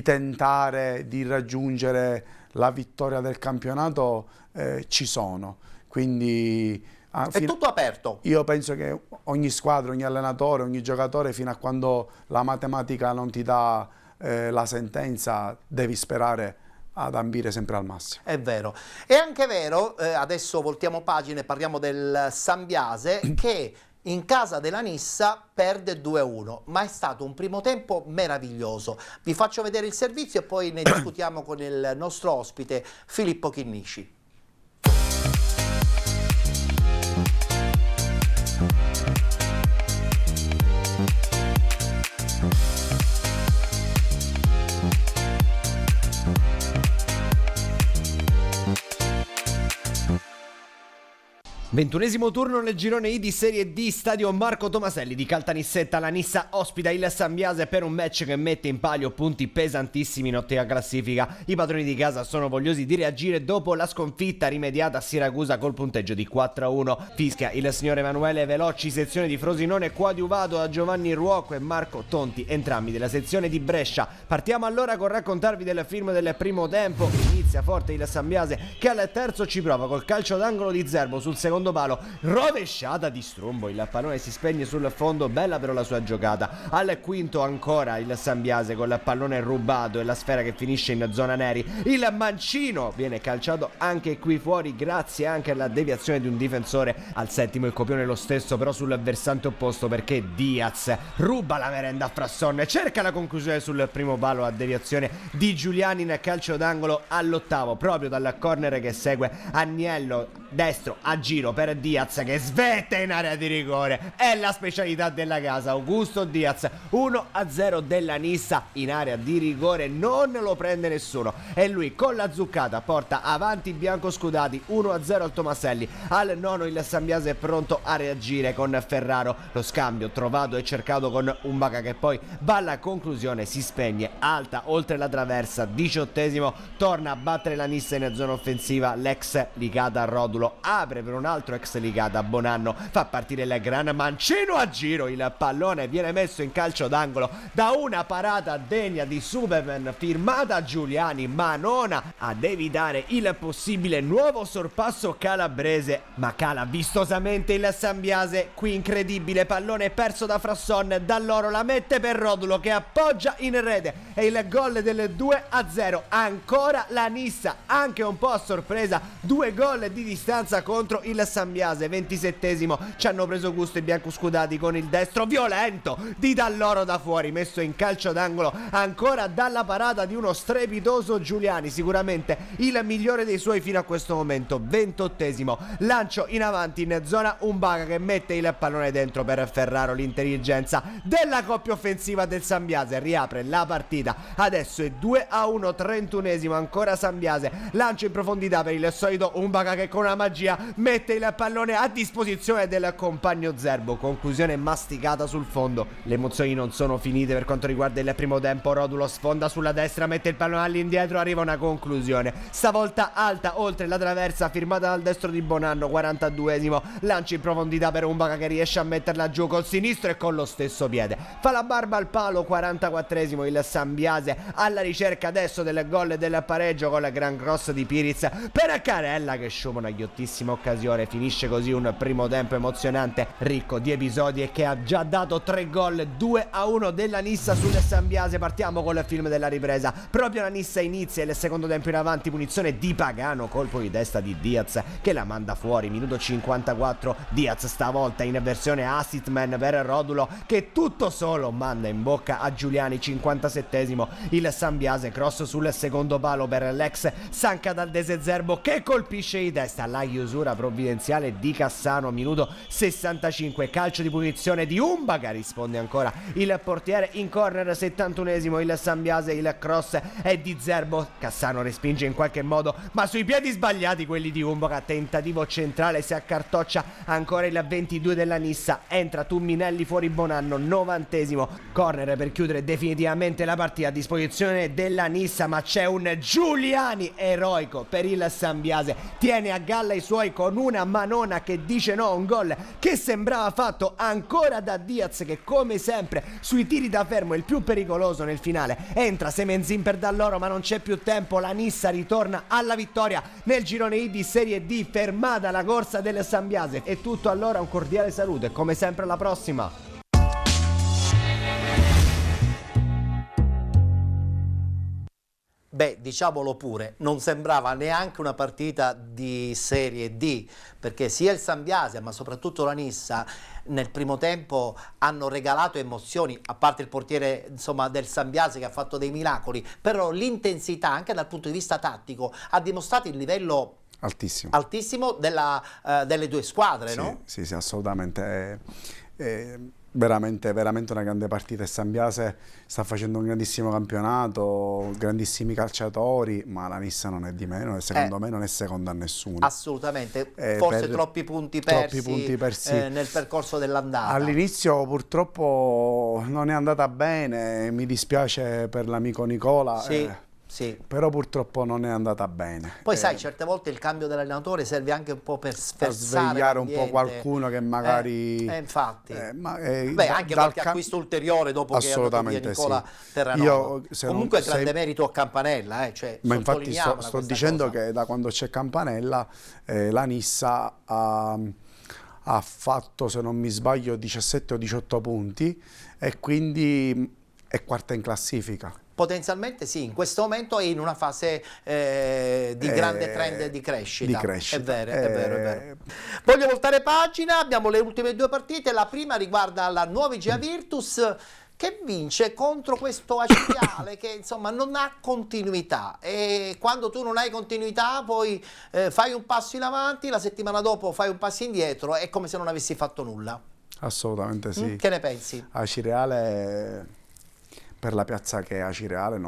tentare di raggiungere la vittoria del campionato ci sono. Quindi... è tutto aperto. Io penso che ogni squadra, ogni allenatore, ogni giocatore, fino a quando la matematica non ti dà la sentenza, devi sperare ad ambire sempre al massimo. È vero. È anche vero, adesso voltiamo pagina e parliamo del Sambiase, che in casa della Nissa perde 2-1, ma è stato un primo tempo meraviglioso. Vi faccio vedere il servizio e poi ne discutiamo con il nostro ospite Filippo Chinnisci. Ventunesimo turno nel girone I di Serie D, stadio Marco Tomaselli di Caltanissetta. La Nissa ospita il Sambiase per un match che mette in palio punti pesantissimi in ottica classifica. I padroni di casa sono vogliosi di reagire dopo la sconfitta rimediata a Siracusa col punteggio di 4-1. Fischia il signor Emanuele Veloci, sezione di Frosinone, coadiuvato da Giovanni Ruoco e Marco Tonti, entrambi della sezione di Brescia. Partiamo allora con raccontarvi del film del primo tempo. Inizia forte il Sambiase, che al terzo ci prova col calcio d'angolo di Zerbo sul secondo palo, rovesciata di Strumbo, il pallone si spegne sul fondo, bella però la sua giocata. Al quinto ancora il Sambiase col pallone rubato e la sfera che finisce in zona neri. Il mancino viene calciato anche qui fuori grazie anche alla deviazione di un difensore. Al settimo il copione lo stesso, però sul versante opposto, perché Diaz ruba la merenda a Frassone, cerca la conclusione sul primo palo a deviazione di Giuliani in calcio d'angolo. All'ottavo, proprio dal corner che segue, Agnello destro a giro per Diaz che svetta in area di rigore. È la specialità della casa, Augusto Diaz. 1-0 della Nissa in area di rigore, non lo prende nessuno e lui con la zuccata porta avanti i biancoscudati. 1-0 al Tomaselli. Al nono il Sambiase è pronto a reagire con Ferraro, lo scambio trovato e cercato con Umbaca che poi va alla conclusione, si spegne alta oltre la traversa. 18esimo, torna a battere la Nissa in zona offensiva l'ex Licata Rodulo, apre per un altro ex Licata Bonanno, fa partire il gran mancino a giro, il pallone viene messo in calcio d'angolo da una parata degna di Superman firmata Giuliani, ma non ad evitare il possibile nuovo sorpasso calabrese, ma cala vistosamente il Sambiase. Qui incredibile pallone perso da Frasson, Dall'Oro la mette per Rodulo che appoggia in rete e il gol del 2-0. Ancora la Nissa, anche un po' a sorpresa, 2 gol di distanza contro il Sambiase, 27esimo, ci hanno preso gusto i biancoscudati con il destro violento di Dall'Oro da fuori, messo in calcio d'angolo ancora dalla parata di uno strepitoso Giuliani, sicuramente il migliore dei suoi fino a questo momento. 28esimo, lancio in avanti in zona Umbaga che mette il pallone dentro per Ferraro. L'intelligenza della coppia offensiva del Sambiase riapre la partita, adesso è 2-1, 31esimo, ancora Sambiase, lancio in profondità per il solito Umbaga che con una magia mette il pallone a disposizione del compagno Zerbo. Conclusione masticata sul fondo. Le emozioni non sono finite per quanto riguarda il primo tempo. Rodulo sfonda sulla destra, mette il pallone all'indietro, arriva una conclusione stavolta alta oltre la traversa, firmata dal destro di Bonanno. 42esimo, lancio in profondità per Umbaga che riesce a metterla giù col sinistro e con lo stesso piede fa la barba al palo. 44esimo, il Sambiase alla ricerca adesso del gol e del pareggio con il gran cross di Piriz per Carella che sciuma una ghiottissima occasione. Finisce così un primo tempo emozionante, ricco di episodi e che ha già dato 3 gol. 2-1 della Nissa sul Sambiase. Partiamo col film della ripresa. Proprio la Nissa inizia il secondo tempo in avanti, punizione di Pagano, colpo di testa di Diaz che la manda fuori. Minuto 54, Diaz stavolta in versione assist man per Rodulo che tutto solo manda in bocca a Giuliani. 57esimo, il Sambiase, cross sul secondo palo per l'ex Sanca Daldese Zerbo che colpisce di testa. La chiusura provvidenziale di Cassano. Minuto 65, calcio di punizione di Umbaga, risponde ancora il portiere in corner. 71esimo, il Sambiase, il cross è di Zerbo, Cassano respinge in qualche modo ma sui piedi sbagliati quelli di Umbaga. Tentativo centrale, si accartoccia ancora il 22 della Nissa, entra Tumminelli fuori Bonanno. 90esimo, corner per chiudere definitivamente la partita a disposizione della Nissa, ma c'è un Giuliani eroico per il Sambiase, tiene a galla i suoi con una manona che dice no. Un gol che sembrava fatto ancora da Diaz che come sempre sui tiri da fermo è il più pericoloso nel finale. Entra Semenzin per Dall'Oro ma non c'è più tempo, la Nissa ritorna alla vittoria nel girone I di Serie D. Fermata la corsa del Sambiase. È tutto allora, un cordiale saluto e come sempre alla prossima. Beh, diciamolo pure, non sembrava neanche una partita di Serie D, perché sia il Sambiase ma soprattutto la Nissa nel primo tempo hanno regalato emozioni, a parte il portiere insomma del Sambiase che ha fatto dei miracoli, però l'intensità anche dal punto di vista tattico ha dimostrato il livello altissimo delle due squadre, sì, no? Sì, sì, assolutamente. Veramente una grande partita. Il Sambiase sta facendo un grandissimo campionato, grandissimi calciatori, ma la Nissa non è di meno e secondo me non è seconda a nessuno. Assolutamente, forse troppi punti persi nel percorso dell'andata. All'inizio purtroppo non è andata bene, mi dispiace per l'amico Nicola. Sì. Però purtroppo non è andata bene. Poi sai, certe volte il cambio dell'allenatore serve anche un po' per svegliare un po' qualcuno che magari... infatti. Beh, anche qualche acquisto ulteriore dopo che è andato via Nicola Terranova. Comunque grande merito a Campanella. Ma infatti sto dicendo che da quando c'è Campanella la Nissa ha fatto, se non mi sbaglio, 17 o 18 punti e quindi è quarta in classifica. Potenzialmente sì, in questo momento è in una fase di grande trend di crescita. È vero. Voglio voltare pagina, abbiamo le ultime due partite. La prima riguarda la Nuova Virtus che vince contro questo Acireale che insomma non ha continuità, e quando tu non hai continuità poi fai un passo in avanti, la settimana dopo fai un passo indietro, è come se non avessi fatto nulla. Assolutamente sì. Che ne pensi? Acireale, per la piazza che è Acireale,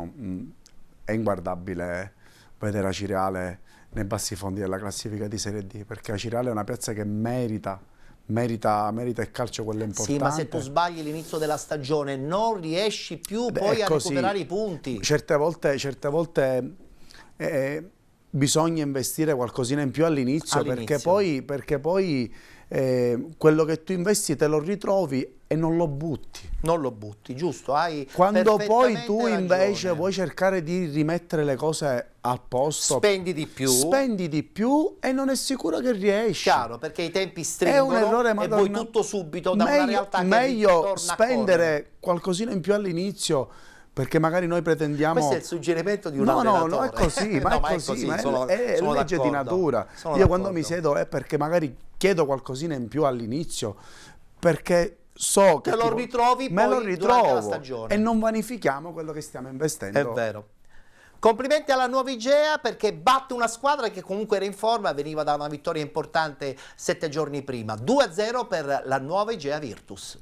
è inguardabile vedere Acireale nei bassi fondi della classifica di Serie D, perché Acireale è una piazza che merita il calcio quello importante. Sì, ma se tu sbagli l'inizio della stagione non riesci più poi a recuperare i punti. Certe volte bisogna investire qualcosina in più all'inizio, perché poi quello che tu investi te lo ritrovi e non lo butti. Non lo butti, giusto? Quando poi tu invece vuoi cercare di rimettere le cose al posto, spendi di più e non è sicuro che riesci. Chiaro, perché i tempi stringono, è un errore, e vuoi tutto subito da una realtà che meglio torna spendere qualcosina in più all'inizio perché magari noi pretendiamo... Questo è il suggerimento di un no, allenatore. No, è così, ma no, è così, ma sono è legge di d'accordo. natura. Sono Io quando d'accordo. mi siedo è perché magari chiedo qualcosina in più all'inizio, perché so che Te lo ritrovi me poi lo durante ritrovo la stagione. e non vanifichiamo quello che stiamo investendo. È vero. Complimenti alla Nuova Igea perché batte una squadra che comunque era in forma, veniva da una vittoria importante 7 giorni prima. 2-0 per la Nuova Igea Virtus.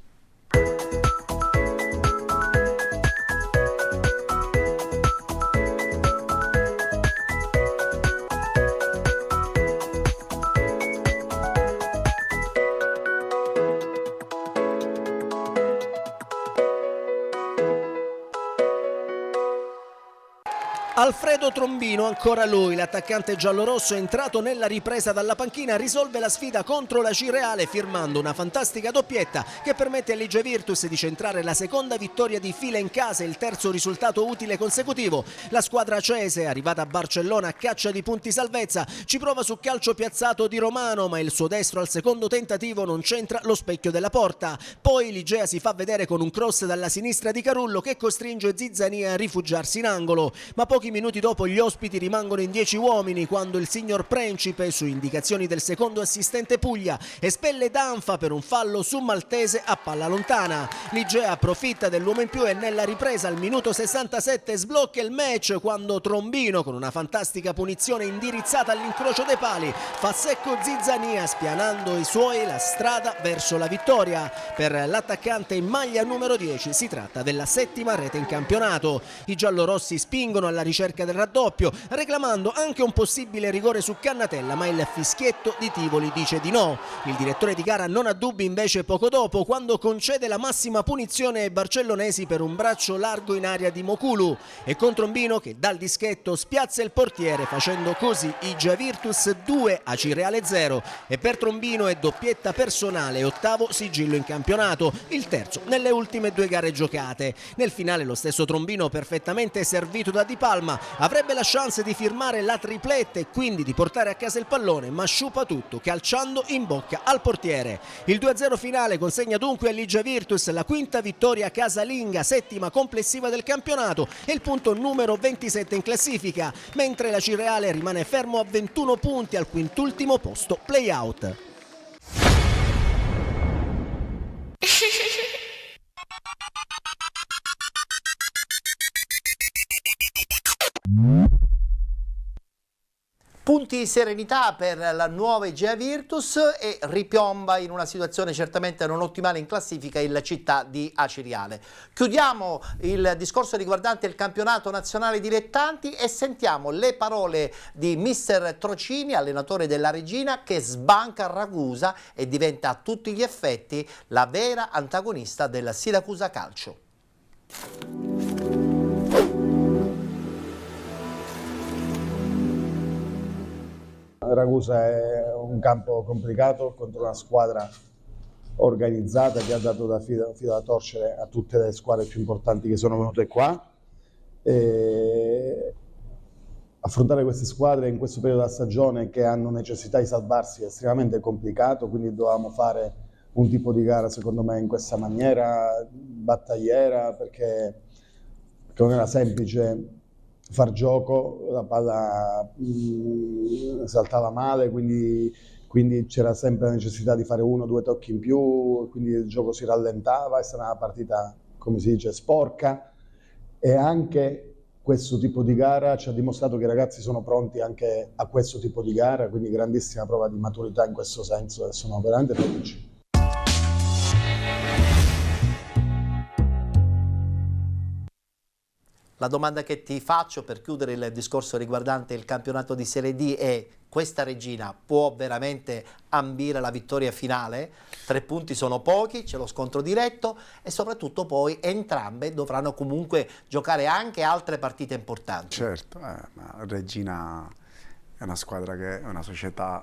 Alfredo Trombino, ancora lui, l'attaccante giallorosso entrato nella ripresa dalla panchina, risolve la sfida contro la Cireale firmando una fantastica doppietta che permette all'Igea Virtus di centrare la seconda vittoria di fila in casa e il terzo risultato utile consecutivo. La squadra acese, arrivata a Barcellona a caccia di punti salvezza, ci prova su calcio piazzato di Romano, ma il suo destro al secondo tentativo non centra lo specchio della porta. Poi l'Igea si fa vedere con un cross dalla sinistra di Carullo che costringe Zizzania a rifugiarsi in angolo, ma pochi minuti dopo gli ospiti rimangono in 10 uomini quando il signor Principe, su indicazioni del secondo assistente Puglia, espelle Danfa per un fallo su Maltese a palla lontana. L'Igea approfitta dell'uomo in più e nella ripresa al minuto 67 sblocca il match quando Trombino, con una fantastica punizione indirizzata all'incrocio dei pali, fa secco Zizzania spianando i suoi la strada verso la vittoria. Per l'attaccante in maglia numero 10 si tratta della 7ª rete in campionato. I giallorossi spingono alla ricerca del raddoppio, reclamando anche un possibile rigore su Cannatella, ma il fischietto di Tivoli dice di no. Il direttore di gara non ha dubbi invece poco dopo, quando concede la massima punizione ai barcellonesi per un braccio largo in aria di Mokulu, e con Trombino che dal dischetto spiazza il portiere, facendo così Igea Virtus 2 a Cireale 0, e per Trombino è doppietta personale e 8º sigillo in campionato, il terzo nelle ultime 2 gare giocate. Nel finale lo stesso Trombino, perfettamente servito da Di Palma, avrebbe la chance di firmare la tripletta e quindi di portare a casa il pallone, ma sciupa tutto calciando in bocca al portiere. Il 2-0 finale consegna dunque all'Igea Virtus la 5ª vittoria casalinga, 7ª complessiva del campionato e il punto numero 27 in classifica, mentre la Cireale rimane fermo a 21 punti al 5º posto play-out. Punti di serenità per la Nuova Igea Virtus e ripiomba in una situazione certamente non ottimale in classifica il Città di Aciriale. Chiudiamo il discorso riguardante il campionato nazionale dilettanti e sentiamo le parole di mister Trocini, allenatore della Regina, che sbanca Ragusa e diventa a tutti gli effetti la vera antagonista del Siracusa Calcio. Ragusa è un campo complicato contro una squadra organizzata che ha dato da filo da torcere a tutte le squadre più importanti che sono venute qua. E affrontare queste squadre in questo periodo della stagione che hanno necessità di salvarsi è estremamente complicato, quindi dovevamo fare un tipo di gara secondo me in questa maniera, battagliera, perché non era semplice far gioco, la palla saltava male, quindi c'era sempre la necessità di fare 1 o 2 tocchi in più, quindi il gioco si rallentava, è stata una partita, come si dice, sporca, e anche questo tipo di gara ci ha dimostrato che i ragazzi sono pronti anche a questo tipo di gara, quindi grandissima prova di maturità in questo senso e sono veramente felici. La domanda che ti faccio per chiudere il discorso riguardante il campionato di Serie D è: questa Regina può veramente ambire la vittoria finale? 3 punti sono pochi, c'è lo scontro diretto e soprattutto poi entrambe dovranno comunque giocare anche altre partite importanti. Certo, ma Regina è una squadra che è una società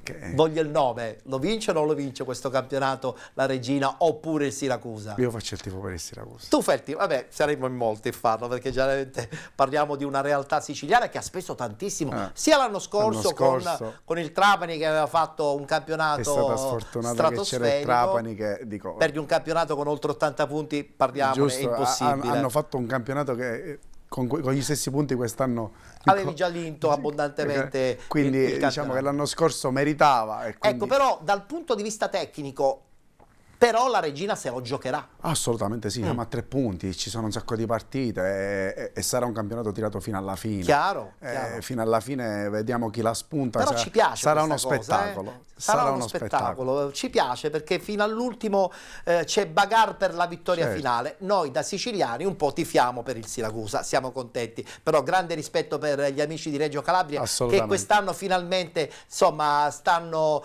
che... Voglio il nome, lo vince o non lo vince questo campionato la Regina oppure il Siracusa? Io faccio il tifo per il Siracusa. Tu fai il tifo, vabbè, saremmo in molti a farlo perché generalmente parliamo di una realtà siciliana che ha speso tantissimo, sia l'anno scorso, con il Trapani che aveva fatto un campionato è stata sfortunata che c'era il Trapani che dico... Perdi un campionato con oltre 80 punti, parliamo, è impossibile. Hanno fatto un campionato che... Con gli stessi punti quest'anno avevi già vinto abbondantemente, quindi diciamo che l'anno scorso meritava. E quindi... Ecco, però dal punto di vista tecnico, però la Regina se lo giocherà. Assolutamente sì, siamo a 3 punti, ci sono un sacco di partite e sarà un campionato tirato fino alla fine. Chiaro. Fino alla fine vediamo chi la spunta. Però ci piace sarà uno cosa, spettacolo. Sarà uno spettacolo. Ci piace perché fino all'ultimo c'è bagarre per la vittoria finale. Noi da siciliani un po' tifiamo per il Siracusa, siamo contenti, però grande rispetto per gli amici di Reggio Calabria che quest'anno finalmente insomma stanno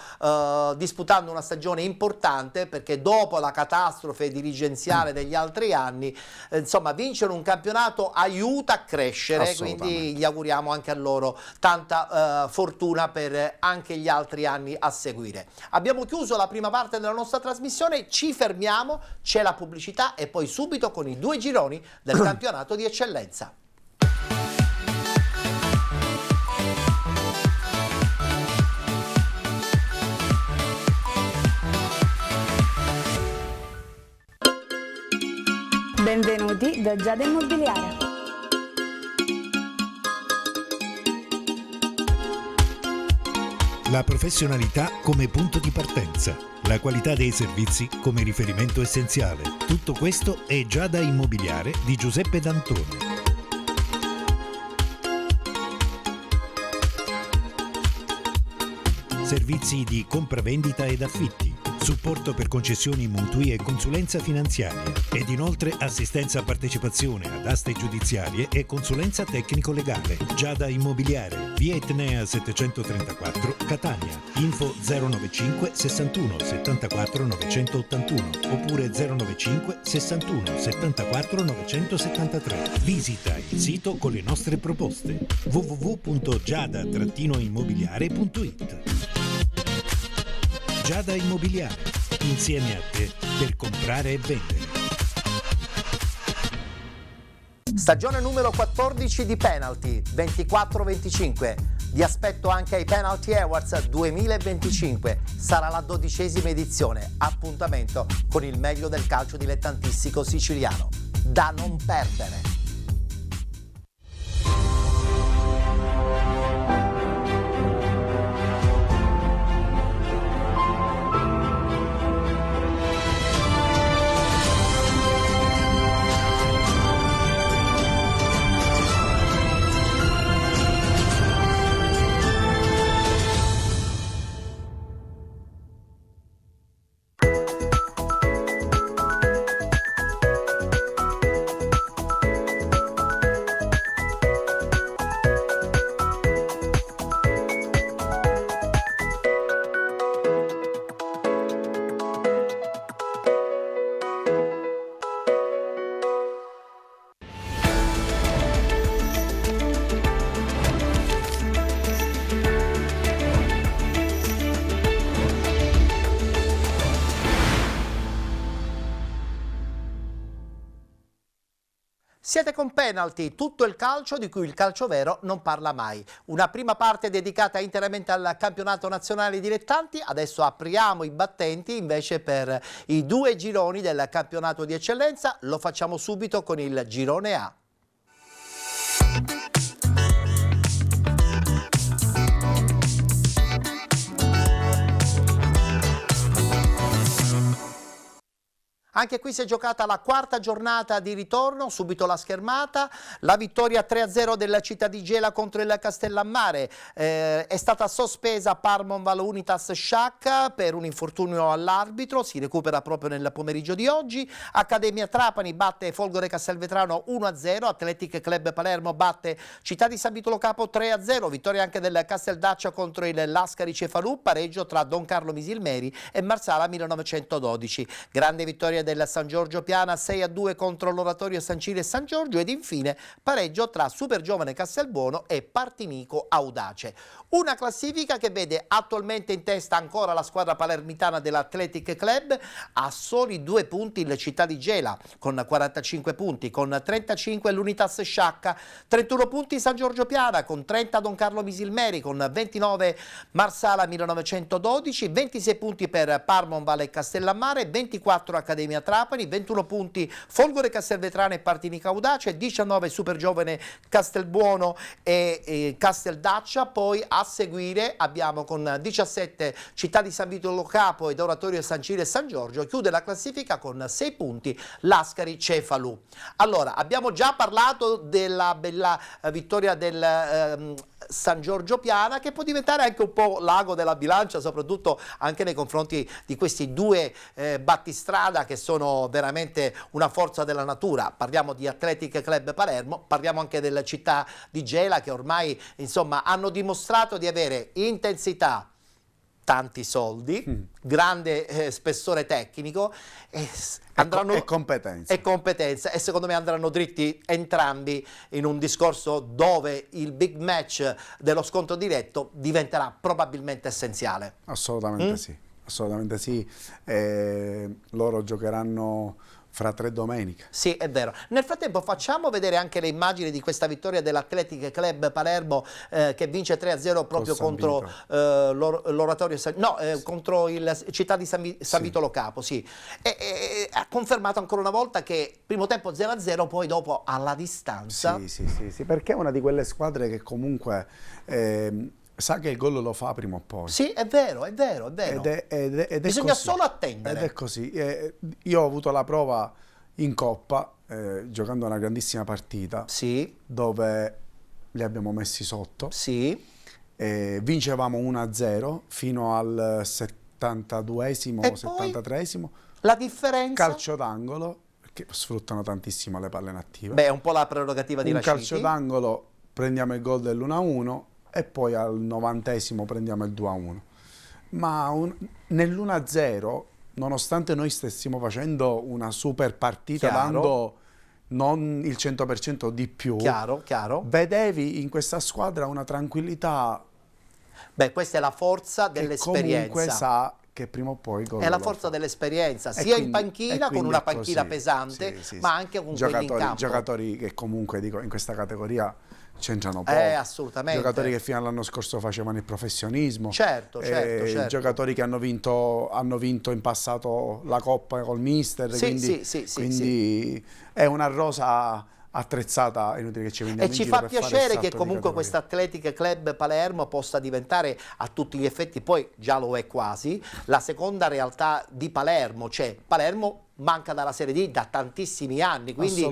disputando una stagione importante, perché dopo la catastrofe dirigenziale degli altri anni, insomma, vincere un campionato aiuta a crescere, quindi gli auguriamo anche a loro tanta fortuna per anche gli altri anni a seguire. Abbiamo chiuso la prima parte della nostra trasmissione, ci fermiamo, c'è la pubblicità e poi subito con i 2 gironi del campionato di eccellenza. Benvenuti da Giada Immobiliare. La professionalità come punto di partenza, la qualità dei servizi come riferimento essenziale. Tutto questo è Giada Immobiliare di Giuseppe D'Antoni. Servizi di compravendita ed affitti, supporto per concessioni mutui e consulenza finanziaria ed inoltre assistenza a partecipazione ad aste giudiziarie e consulenza tecnico-legale. Giada Immobiliare, via Etnea 734, Catania. Info 095 61 74 981 oppure 095 61 74 973. Visita il sito con le nostre proposte www.giada-immobiliare.it. Giada Immobiliare, insieme a te per comprare e vendere. Stagione numero 14 di Penalty 24-25. Vi aspetto anche ai Penalty Awards 2025. Sarà la 12ª edizione. Appuntamento con il meglio del calcio dilettantistico siciliano. Da non perdere. Siete con Penalty, tutto il calcio di cui il calcio vero non parla mai. Una prima parte dedicata interamente al campionato nazionale dilettanti, adesso apriamo i battenti invece per i 2 gironi del campionato di eccellenza, lo facciamo subito con il girone A. Anche qui si è giocata la 4ª giornata di ritorno, subito la schermata, la vittoria 3-0 della Città di Gela contro il Castellammare, è stata sospesa Parmonval Unitas Sciacca per un infortunio all'arbitro, si recupera proprio nel pomeriggio di oggi, Accademia Trapani batte Folgore Castelvetrano 1-0, Athletic Club Palermo batte Città di San Vitolo Capo 3-0, vittoria anche del Casteldaccia contro il Lascari Cefalù, pareggio tra Don Carlo Misilmeri e Marsala 1912, grande vittoria del del San Giorgio Piana, 6-2 contro l'Oratorio San Cile e San Giorgio, ed infine pareggio tra Supergiovane Castelbuono e Partinico Audace. Una classifica che vede attualmente in testa ancora la squadra palermitana dell'Athletic Club, a soli 2 punti il Città di Gela con 45 punti, con 35 l'Unitas Sciacca, 31 punti San Giorgio Piana, con 30 Don Carlo Misilmeri, con 29 Marsala 1912, 26 punti per Parmonval e Castellammare, 24 Accademia Trapani, 21 punti Folgore Castelvetrano e Partinico Audace, 19 Supergiovane Castelbuono e Casteldaccia. Poi a seguire abbiamo con 17 Città di San Vito Lo Capo ed Oratorio San Cile e San Giorgio. Chiude la classifica con 6 punti Lascari Cefalù. Allora, abbiamo già parlato della bella vittoria del San Giorgio Piana, che può diventare anche un po' l'ago della bilancia, soprattutto anche nei confronti di questi due battistrada che sono veramente una forza della natura. Parliamo di Athletic Club Palermo, parliamo anche della Città di Gela, che ormai insomma hanno dimostrato di avere intensità, tanti soldi, grande spessore tecnico e competenza, e secondo me andranno dritti entrambi in un discorso dove il big match dello scontro diretto diventerà probabilmente essenziale. Assolutamente sì, assolutamente sì. Loro giocheranno fra 3 domeniche. Sì, è vero. Nel frattempo facciamo vedere anche le immagini di questa vittoria dell'Athletic Club Palermo che vince 3-0 proprio contro l'Oratorio contro il Città di San Vito Lo Capo, sì. E ha confermato ancora una volta che primo tempo 0-0, poi dopo alla distanza. Sì, perché è una di quelle squadre che comunque sa che il gol lo fa prima o poi. Sì, è vero, è vero, è vero. Bisogna solo attendere. Ed è così. Io ho avuto la prova in Coppa, giocando una grandissima partita, dove li abbiamo messi sotto. Vincevamo 1-0 fino al 72esimo o 73esimo. La differenza? Calcio d'angolo, che sfruttano tantissimo le palle inattive. Beh, è un po' la prerogativa di Raciti. Un calcio d'angolo, prendiamo il gol dell'1-1 e poi al 90esimo prendiamo il 2-1. Ma nell'1-0, nonostante noi stessimo facendo una super partita, dando non il 100% di più, vedevi in questa squadra una tranquillità. Beh, questa è la forza dell'esperienza. Comunque sa che prima o poi è la forza dell'esperienza, sia in panchina, con una panchina pesante, ma anche con quelli in campo. Giocatori che comunque, dico, in questa categoria c'entrano poco. Assolutamente. Giocatori che fino all'anno scorso facevano il professionismo. Certo. Giocatori che hanno vinto in passato la Coppa col mister. Quindi è una rosa attrezzata, è inutile che ci vendiamo e ci fa piacere che comunque questa Athletic Club Palermo possa diventare a tutti gli effetti, poi già lo è quasi, la seconda realtà di Palermo. Cioè Palermo manca dalla Serie D da tantissimi anni, quindi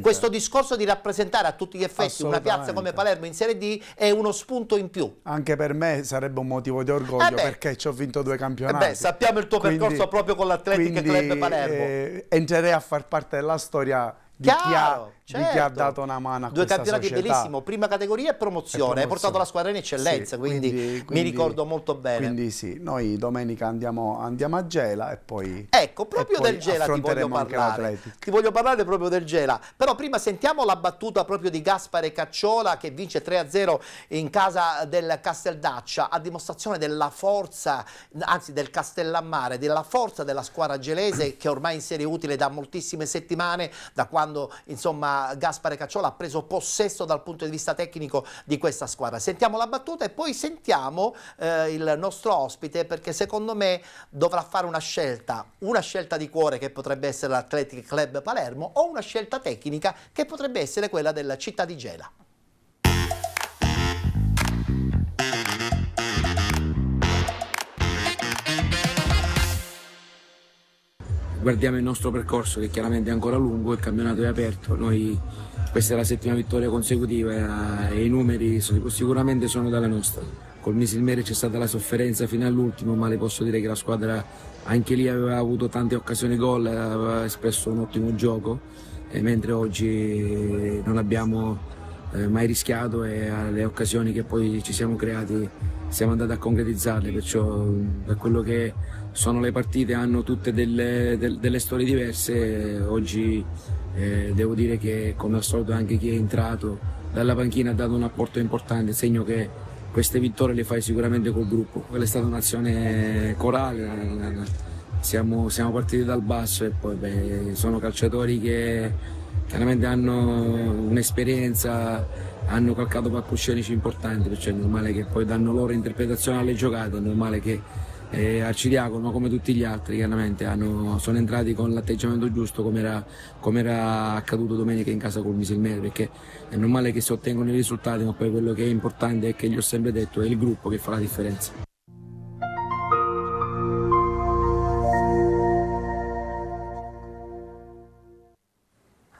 questo discorso di rappresentare a tutti gli effetti una piazza come Palermo in Serie D è uno spunto in più. Anche per me sarebbe un motivo di orgoglio, perché ci ho vinto 2 campionati. Sappiamo il tuo percorso proprio con l'Athletic Club Palermo. Entrerei a far parte della storia di chi ha dato una mano a questa 2 campionati bellissimo, prima categoria e promozione. Hai portato la squadra in eccellenza, quindi mi ricordo molto bene. Quindi sì, noi domenica andiamo a Gela e poi proprio del Gela ti voglio parlare. Ti voglio parlare proprio del Gela, però prima sentiamo la battuta proprio di Gaspare Cacciola, che vince 3-0 in casa del Casteldaccia, a dimostrazione della forza, anzi del Castellammare, della forza della squadra gelese, che ormai in serie utile da moltissime settimane, da quando insomma Gaspare Cacciola ha preso possesso dal punto di vista tecnico di questa squadra. Sentiamo la battuta e poi sentiamo il nostro ospite, perché secondo me dovrà fare una scelta di cuore, che potrebbe essere l'Athletic Club Palermo, o una scelta tecnica che potrebbe essere quella della Città di Gela. Guardiamo il nostro percorso, che chiaramente è ancora lungo, il campionato è aperto, questa è la 7ª vittoria consecutiva e i numeri sicuramente sono dalla nostra. Col Misilmeri c'è stata la sofferenza fino all'ultimo, ma le posso dire che la squadra anche lì aveva avuto tante occasioni gol, aveva espresso un ottimo gioco, mentre oggi non abbiamo mai rischiato, e alle occasioni che poi ci siamo creati siamo andati a concretizzarle, perciò per quello che sono le partite hanno tutte delle storie diverse. Oggi devo dire che come al solito anche chi è entrato dalla panchina ha dato un apporto importante, segno che queste vittorie le fai sicuramente col gruppo. Quella è stata un'azione corale, siamo partiti dal basso e poi sono calciatori che chiaramente hanno un'esperienza, hanno calcato palcoscenici importanti, perciò è normale che poi danno loro interpretazione alle giocate, è normale che Arcidiacono, come tutti gli altri, chiaramente sono entrati con l'atteggiamento giusto, come era accaduto domenica in casa col Misilmere, perché è normale che si ottengono i risultati, ma poi quello che è importante è che gli ho sempre detto, è il gruppo che fa la differenza.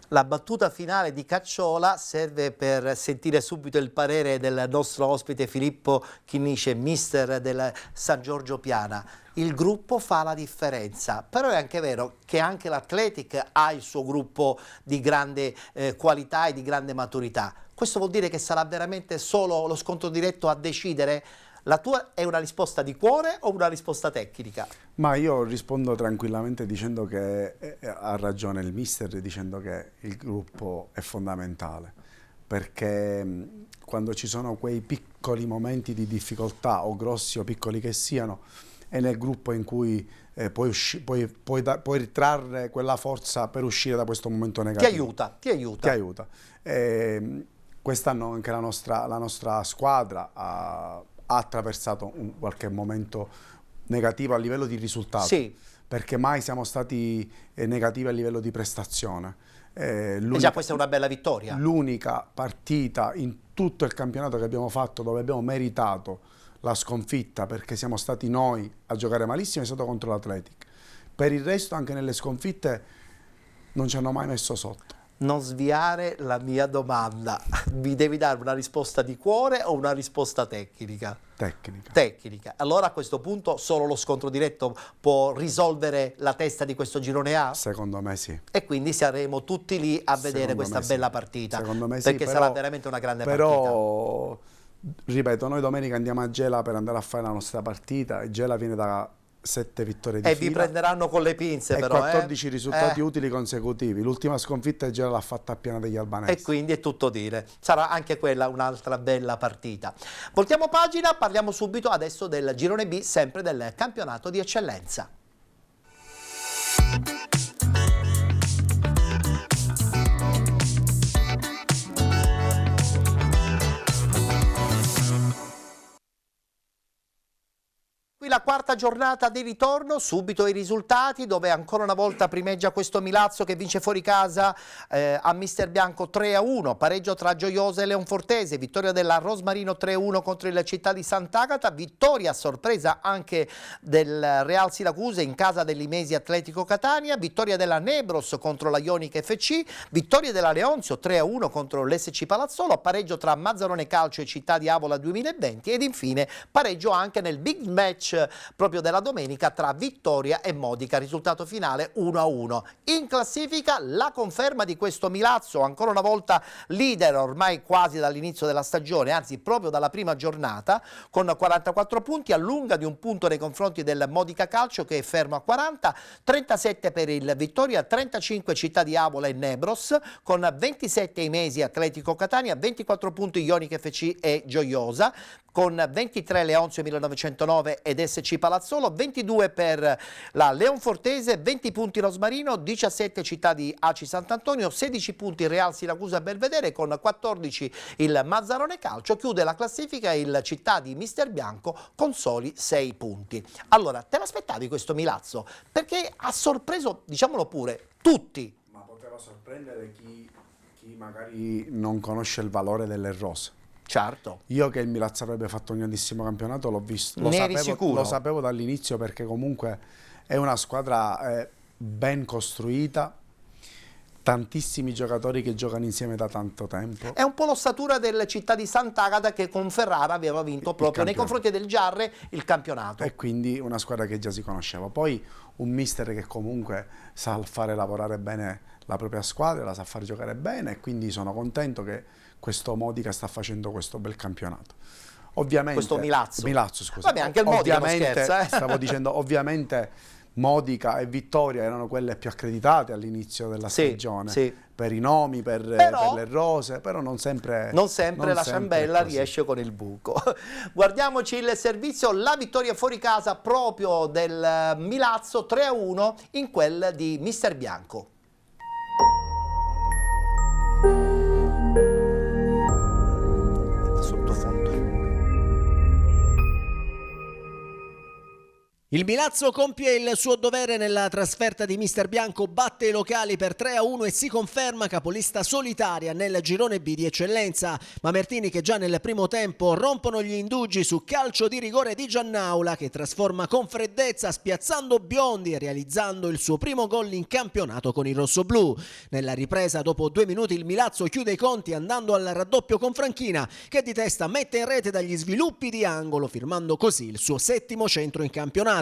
La battuta finale di Cacciola serve per sentire subito il parere del nostro ospite Filippo Chinnice, mister del San Giorgio Piana. Il gruppo fa la differenza, però è anche vero che anche l'Athletic ha il suo gruppo di grande qualità e di grande maturità. Questo vuol dire che sarà veramente solo lo scontro diretto a decidere? La tua è una risposta di cuore o una risposta tecnica? Ma io rispondo tranquillamente dicendo che ha ragione il mister, dicendo che il gruppo è fondamentale, perché quando ci sono quei piccoli momenti di difficoltà, o grossi o piccoli che siano, è nel gruppo in cui puoi ritrarre quella forza per uscire da questo momento negativo. Ti aiuta. Quest'anno anche la nostra squadra ha attraversato qualche momento negativo a livello di risultato, sì, perché mai siamo stati negativi a livello di prestazione. Già questa è una bella vittoria. L'unica partita in tutto il campionato che abbiamo fatto dove abbiamo meritato la sconfitta, perché siamo stati noi a giocare malissimo, è stato contro l'Athletic. Per il resto, anche nelle sconfitte, non ci hanno mai messo sotto. Non sviare la mia domanda. Mi devi dare una risposta di cuore o una risposta tecnica? Tecnica. Allora a questo punto solo lo scontro diretto può risolvere la testa di questo girone A? Secondo me sì. E quindi saremo tutti lì a vedere questa bella partita. Secondo me sì. Perché sarà veramente una grande partita. Però, ripeto, noi domenica andiamo a Gela per andare a fare la nostra partita e Gela viene da 7 vittorie di fila. E vi prenderanno con le pinze, però. 14 risultati utili consecutivi. L'ultima sconfitta Gela l'ha fatta a Piana degli Albanesi. E quindi è tutto dire. Sarà anche quella un'altra bella partita. Voltiamo pagina, parliamo subito adesso del girone B, sempre del campionato di eccellenza. Qui la quarta giornata di ritorno, subito i risultati, dove ancora una volta primeggia questo Milazzo che vince fuori casa a Mister Bianco 3-1, pareggio tra Gioiosa e Leonfortese, vittoria della Rosmarino 3-1 contro il Città di Sant'Agata, vittoria a sorpresa anche del Real Siracuse in casa dell'Imesi Atletico Catania, vittoria della Nebros contro la Ionica FC, vittoria della Leonzio 3-1 contro l'SC Palazzolo, pareggio tra Mazzarone Calcio e Città di Avola 2020 ed infine pareggio anche nel big match proprio della domenica tra Vittoria e Modica, risultato finale 1-1. In classifica la conferma di questo Milazzo, ancora una volta leader ormai quasi dall'inizio della stagione, anzi proprio dalla prima giornata, con 44 punti, allunga di un punto nei confronti del Modica Calcio che è fermo a 40, 37 per il Vittoria, 35 Città di Avola e Nebros, con 27 Imesi Atletico Catania, 24 punti Ionica FC e Gioiosa, con 23 Leonzio 1909 ed SC Palazzolo, 22 per la Leonfortese, 20 punti Rosmarino, 17 Città di Aci Sant'Antonio, 16 punti Real Siracusa Belvedere, con 14 il Mazzarone Calcio, chiude la classifica il Città di Mister Bianco con soli 6 punti. Allora, te l'aspettavi questo Milazzo? Perché ha sorpreso, diciamolo pure, tutti. Ma poteva sorprendere chi magari non conosce il valore delle rose. Certo. Io che il Milazzo avrebbe fatto un grandissimo campionato l'ho visto, lo sapevo dall'inizio, perché comunque è una squadra ben costruita, tantissimi giocatori che giocano insieme da tanto tempo. È un po' l'ossatura del Città di Sant'Agata che con Ferrara aveva vinto proprio nei confronti del Giarre il campionato. E quindi una squadra che già si conosceva. Poi un mister che comunque sa fare lavorare bene la propria squadra, la sa far giocare bene, e quindi sono contento che questo Modica sta facendo questo bel campionato. Ovviamente, questo Milazzo. Milazzo, scusa. Vabbè, anche il Modica non scherza, Stavo dicendo, ovviamente Modica e Vittoria erano quelle più accreditate all'inizio della stagione, per i nomi, per le rose, però non sempre la ciambella riesce con il buco. Guardiamoci il servizio, la vittoria fuori casa proprio del Milazzo 3-1 in quel di Mister Bianco. Il Milazzo compie il suo dovere nella trasferta di Mister Bianco, batte i locali per 3-1 e si conferma capolista solitaria nel girone B di eccellenza. Mamertini, che già nel primo tempo rompono gli indugi su calcio di rigore di Giannaula, che trasforma con freddezza spiazzando Biondi e realizzando il suo primo gol in campionato con i rossoblù. Nella ripresa, dopo 2 minuti, il Milazzo chiude i conti andando al raddoppio con Franchina, che di testa mette in rete dagli sviluppi di angolo, firmando così il suo 7° centro in campionato.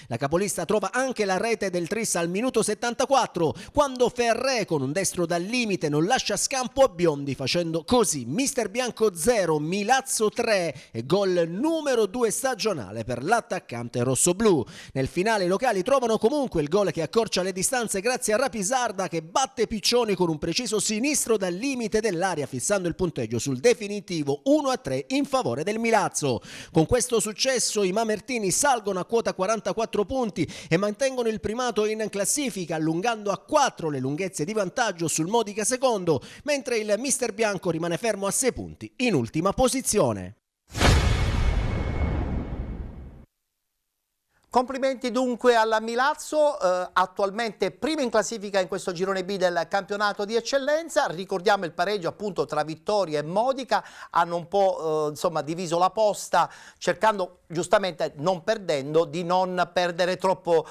La capolista trova anche la rete del tris al minuto 74, quando Ferré con un destro dal limite non lascia scampo a Biondi, facendo così Mister Bianco 0, Milazzo 3 e gol numero 2 stagionale per l'attaccante rossoblù. Nel finale i locali trovano comunque il gol che accorcia le distanze grazie a Rapisarda, che batte Piccioni con un preciso sinistro dal limite dell'area, fissando il punteggio sul definitivo 1-3 in favore del Milazzo. Con questo successo i mamertini salgono a quota 44 punti e mantengono il primato in classifica, allungando a 4 le lunghezze di vantaggio sul Modica secondo, mentre il Mister Bianco rimane fermo a 6 punti in ultima posizione. Complimenti dunque alla Milazzo, attualmente prima in classifica in questo girone B del campionato di eccellenza. Ricordiamo il pareggio appunto tra Vittoria e Modica, hanno un po' insomma diviso la posta, cercando giustamente, non perdendo, di non perdere troppo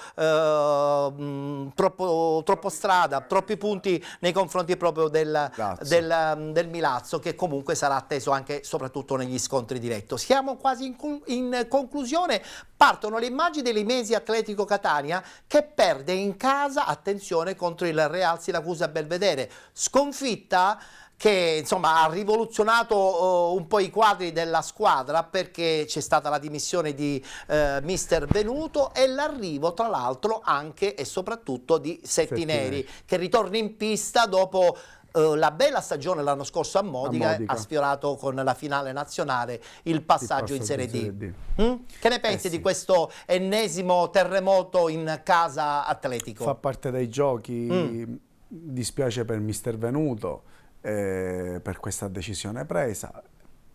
strada, troppi punti nei confronti proprio del Milazzo, che comunque sarà atteso anche soprattutto negli scontri diretti. Siamo quasi in conclusione, partono le immagini dell'Imesi Atletico Catania che perde in casa, attenzione, contro il Real Siracusa Belvedere, sconfitta che insomma ha rivoluzionato un po' i quadri della squadra, perché c'è stata la dimissione di Mister Venuto e l'arrivo tra l'altro anche e soprattutto di Settineri, che ritorna in pista dopo la bella stagione l'anno scorso a Modica, ha sfiorato con la finale nazionale il passaggio in Serie D. Che ne pensi di questo ennesimo terremoto in casa Atletico? Fa parte dei giochi, dispiace per Mister Venuto per questa decisione presa,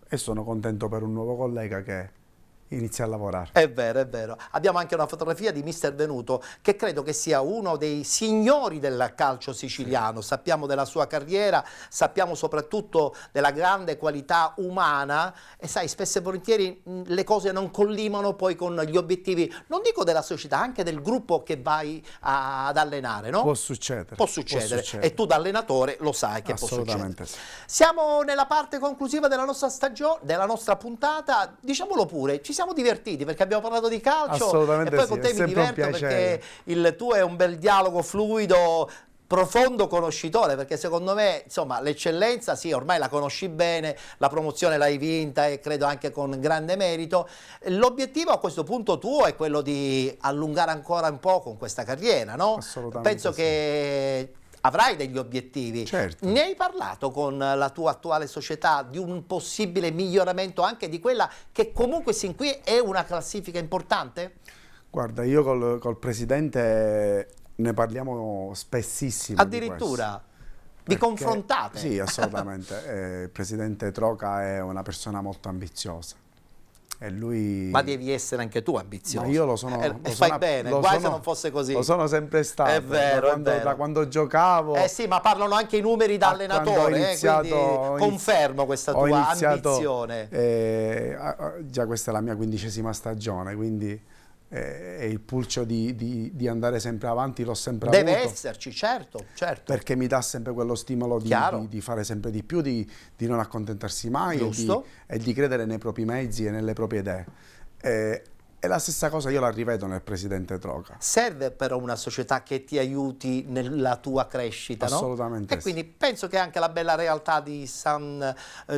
e sono contento per un nuovo collega che inizia a lavorare. È vero, è vero. Abbiamo anche una fotografia di Mister Venuto, che credo che sia uno dei signori del calcio siciliano. Sappiamo della sua carriera, sappiamo soprattutto della grande qualità umana, e sai, spesso e volentieri le cose non collimano poi con gli obiettivi, non dico della società, anche del gruppo che vai ad allenare, no? Può succedere. Può succedere. E tu da allenatore lo sai che può succedere. Assolutamente sì. Siamo nella parte conclusiva della nostra stagione, della nostra puntata, diciamolo pure, ci siamo divertiti perché abbiamo parlato di calcio, assolutamente, e poi sì, con te mi diverto perché il tuo è un bel dialogo fluido, profondo conoscitore, perché secondo me insomma l'eccellenza sì, ormai la conosci bene, la promozione l'hai vinta e credo anche con grande merito. L'obiettivo a questo punto tuo è quello di allungare ancora un po' con questa carriera, no? Assolutamente. Penso che avrai degli obiettivi. Certo. Ne hai parlato con la tua attuale società di un possibile miglioramento anche di quella che comunque sin qui è una classifica importante? Guarda, io col presidente ne parliamo spessissimo. Addirittura? Vi confrontate? Sì, assolutamente. Il presidente Troca è una persona molto ambiziosa. E lui... Ma devi essere anche tu ambizioso. Ma io lo sono. Fai bene, guai se non fosse così. Lo sono sempre stato. È vero, da quando giocavo. Sì, ma parlano anche i numeri da allenatore, quindi confermo questa tua ambizione. Già questa è la mia 15ª stagione, quindi è il pulcio di andare sempre avanti, l'ho sempre avuto. Deve esserci, certo. Perché mi dà sempre quello stimolo di fare sempre di più, di non accontentarsi mai e di credere nei propri mezzi e nelle proprie idee. E la stessa cosa io la rivedo nel presidente Troca. Serve però una società che ti aiuti nella tua crescita, no? Assolutamente E quindi penso che anche la bella realtà di San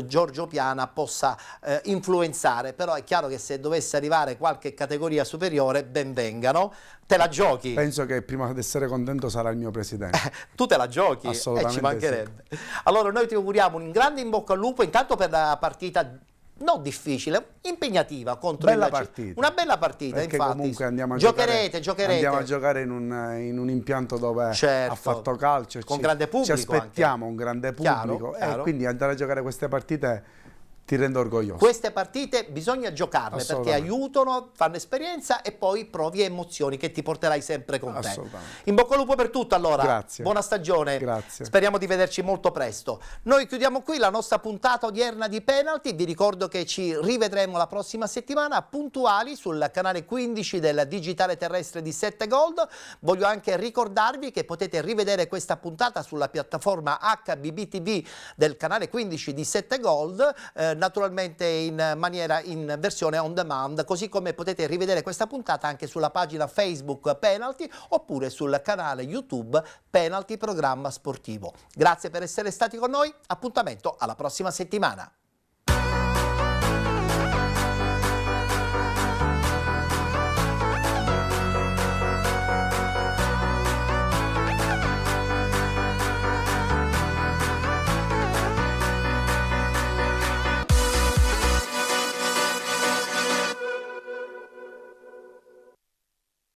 Giorgio Piana possa influenzare, però è chiaro che se dovesse arrivare qualche categoria superiore, ben vengano. Te la giochi? Penso che prima di essere contento sarà il mio presidente. Tu te la giochi? Assolutamente ci mancherebbe. Sì. Allora noi ti auguriamo un grande in bocca al lupo, intanto per la partita non difficile, impegnativa contro bella il partita. Una bella partita, perché infatti. Comunque andiamo a giocherete. Andiamo a giocare in un impianto dove certo, ha fatto calcio. Con grande pubblico. Ci aspettiamo anche. Un grande pubblico. Chiaro. E quindi andare a giocare queste partite ti rende orgoglioso. Queste partite bisogna giocarle perché aiutano, fanno esperienza e poi provi emozioni che ti porterai sempre con te. In bocca al lupo per tutto allora. Grazie. Buona stagione. Grazie. Speriamo di vederci molto presto. Noi chiudiamo qui la nostra puntata odierna di Penalty. Vi ricordo che ci rivedremo la prossima settimana puntuali sul canale 15 del digitale terrestre di 7 Gold. Voglio anche ricordarvi che potete rivedere questa puntata sulla piattaforma HBB TV del canale 15 di 7 Gold. Naturalmente in versione on demand, così come potete rivedere questa puntata anche sulla pagina Facebook Penalty oppure sul canale YouTube Penalty Programma Sportivo. Grazie per essere stati con noi, appuntamento alla prossima settimana.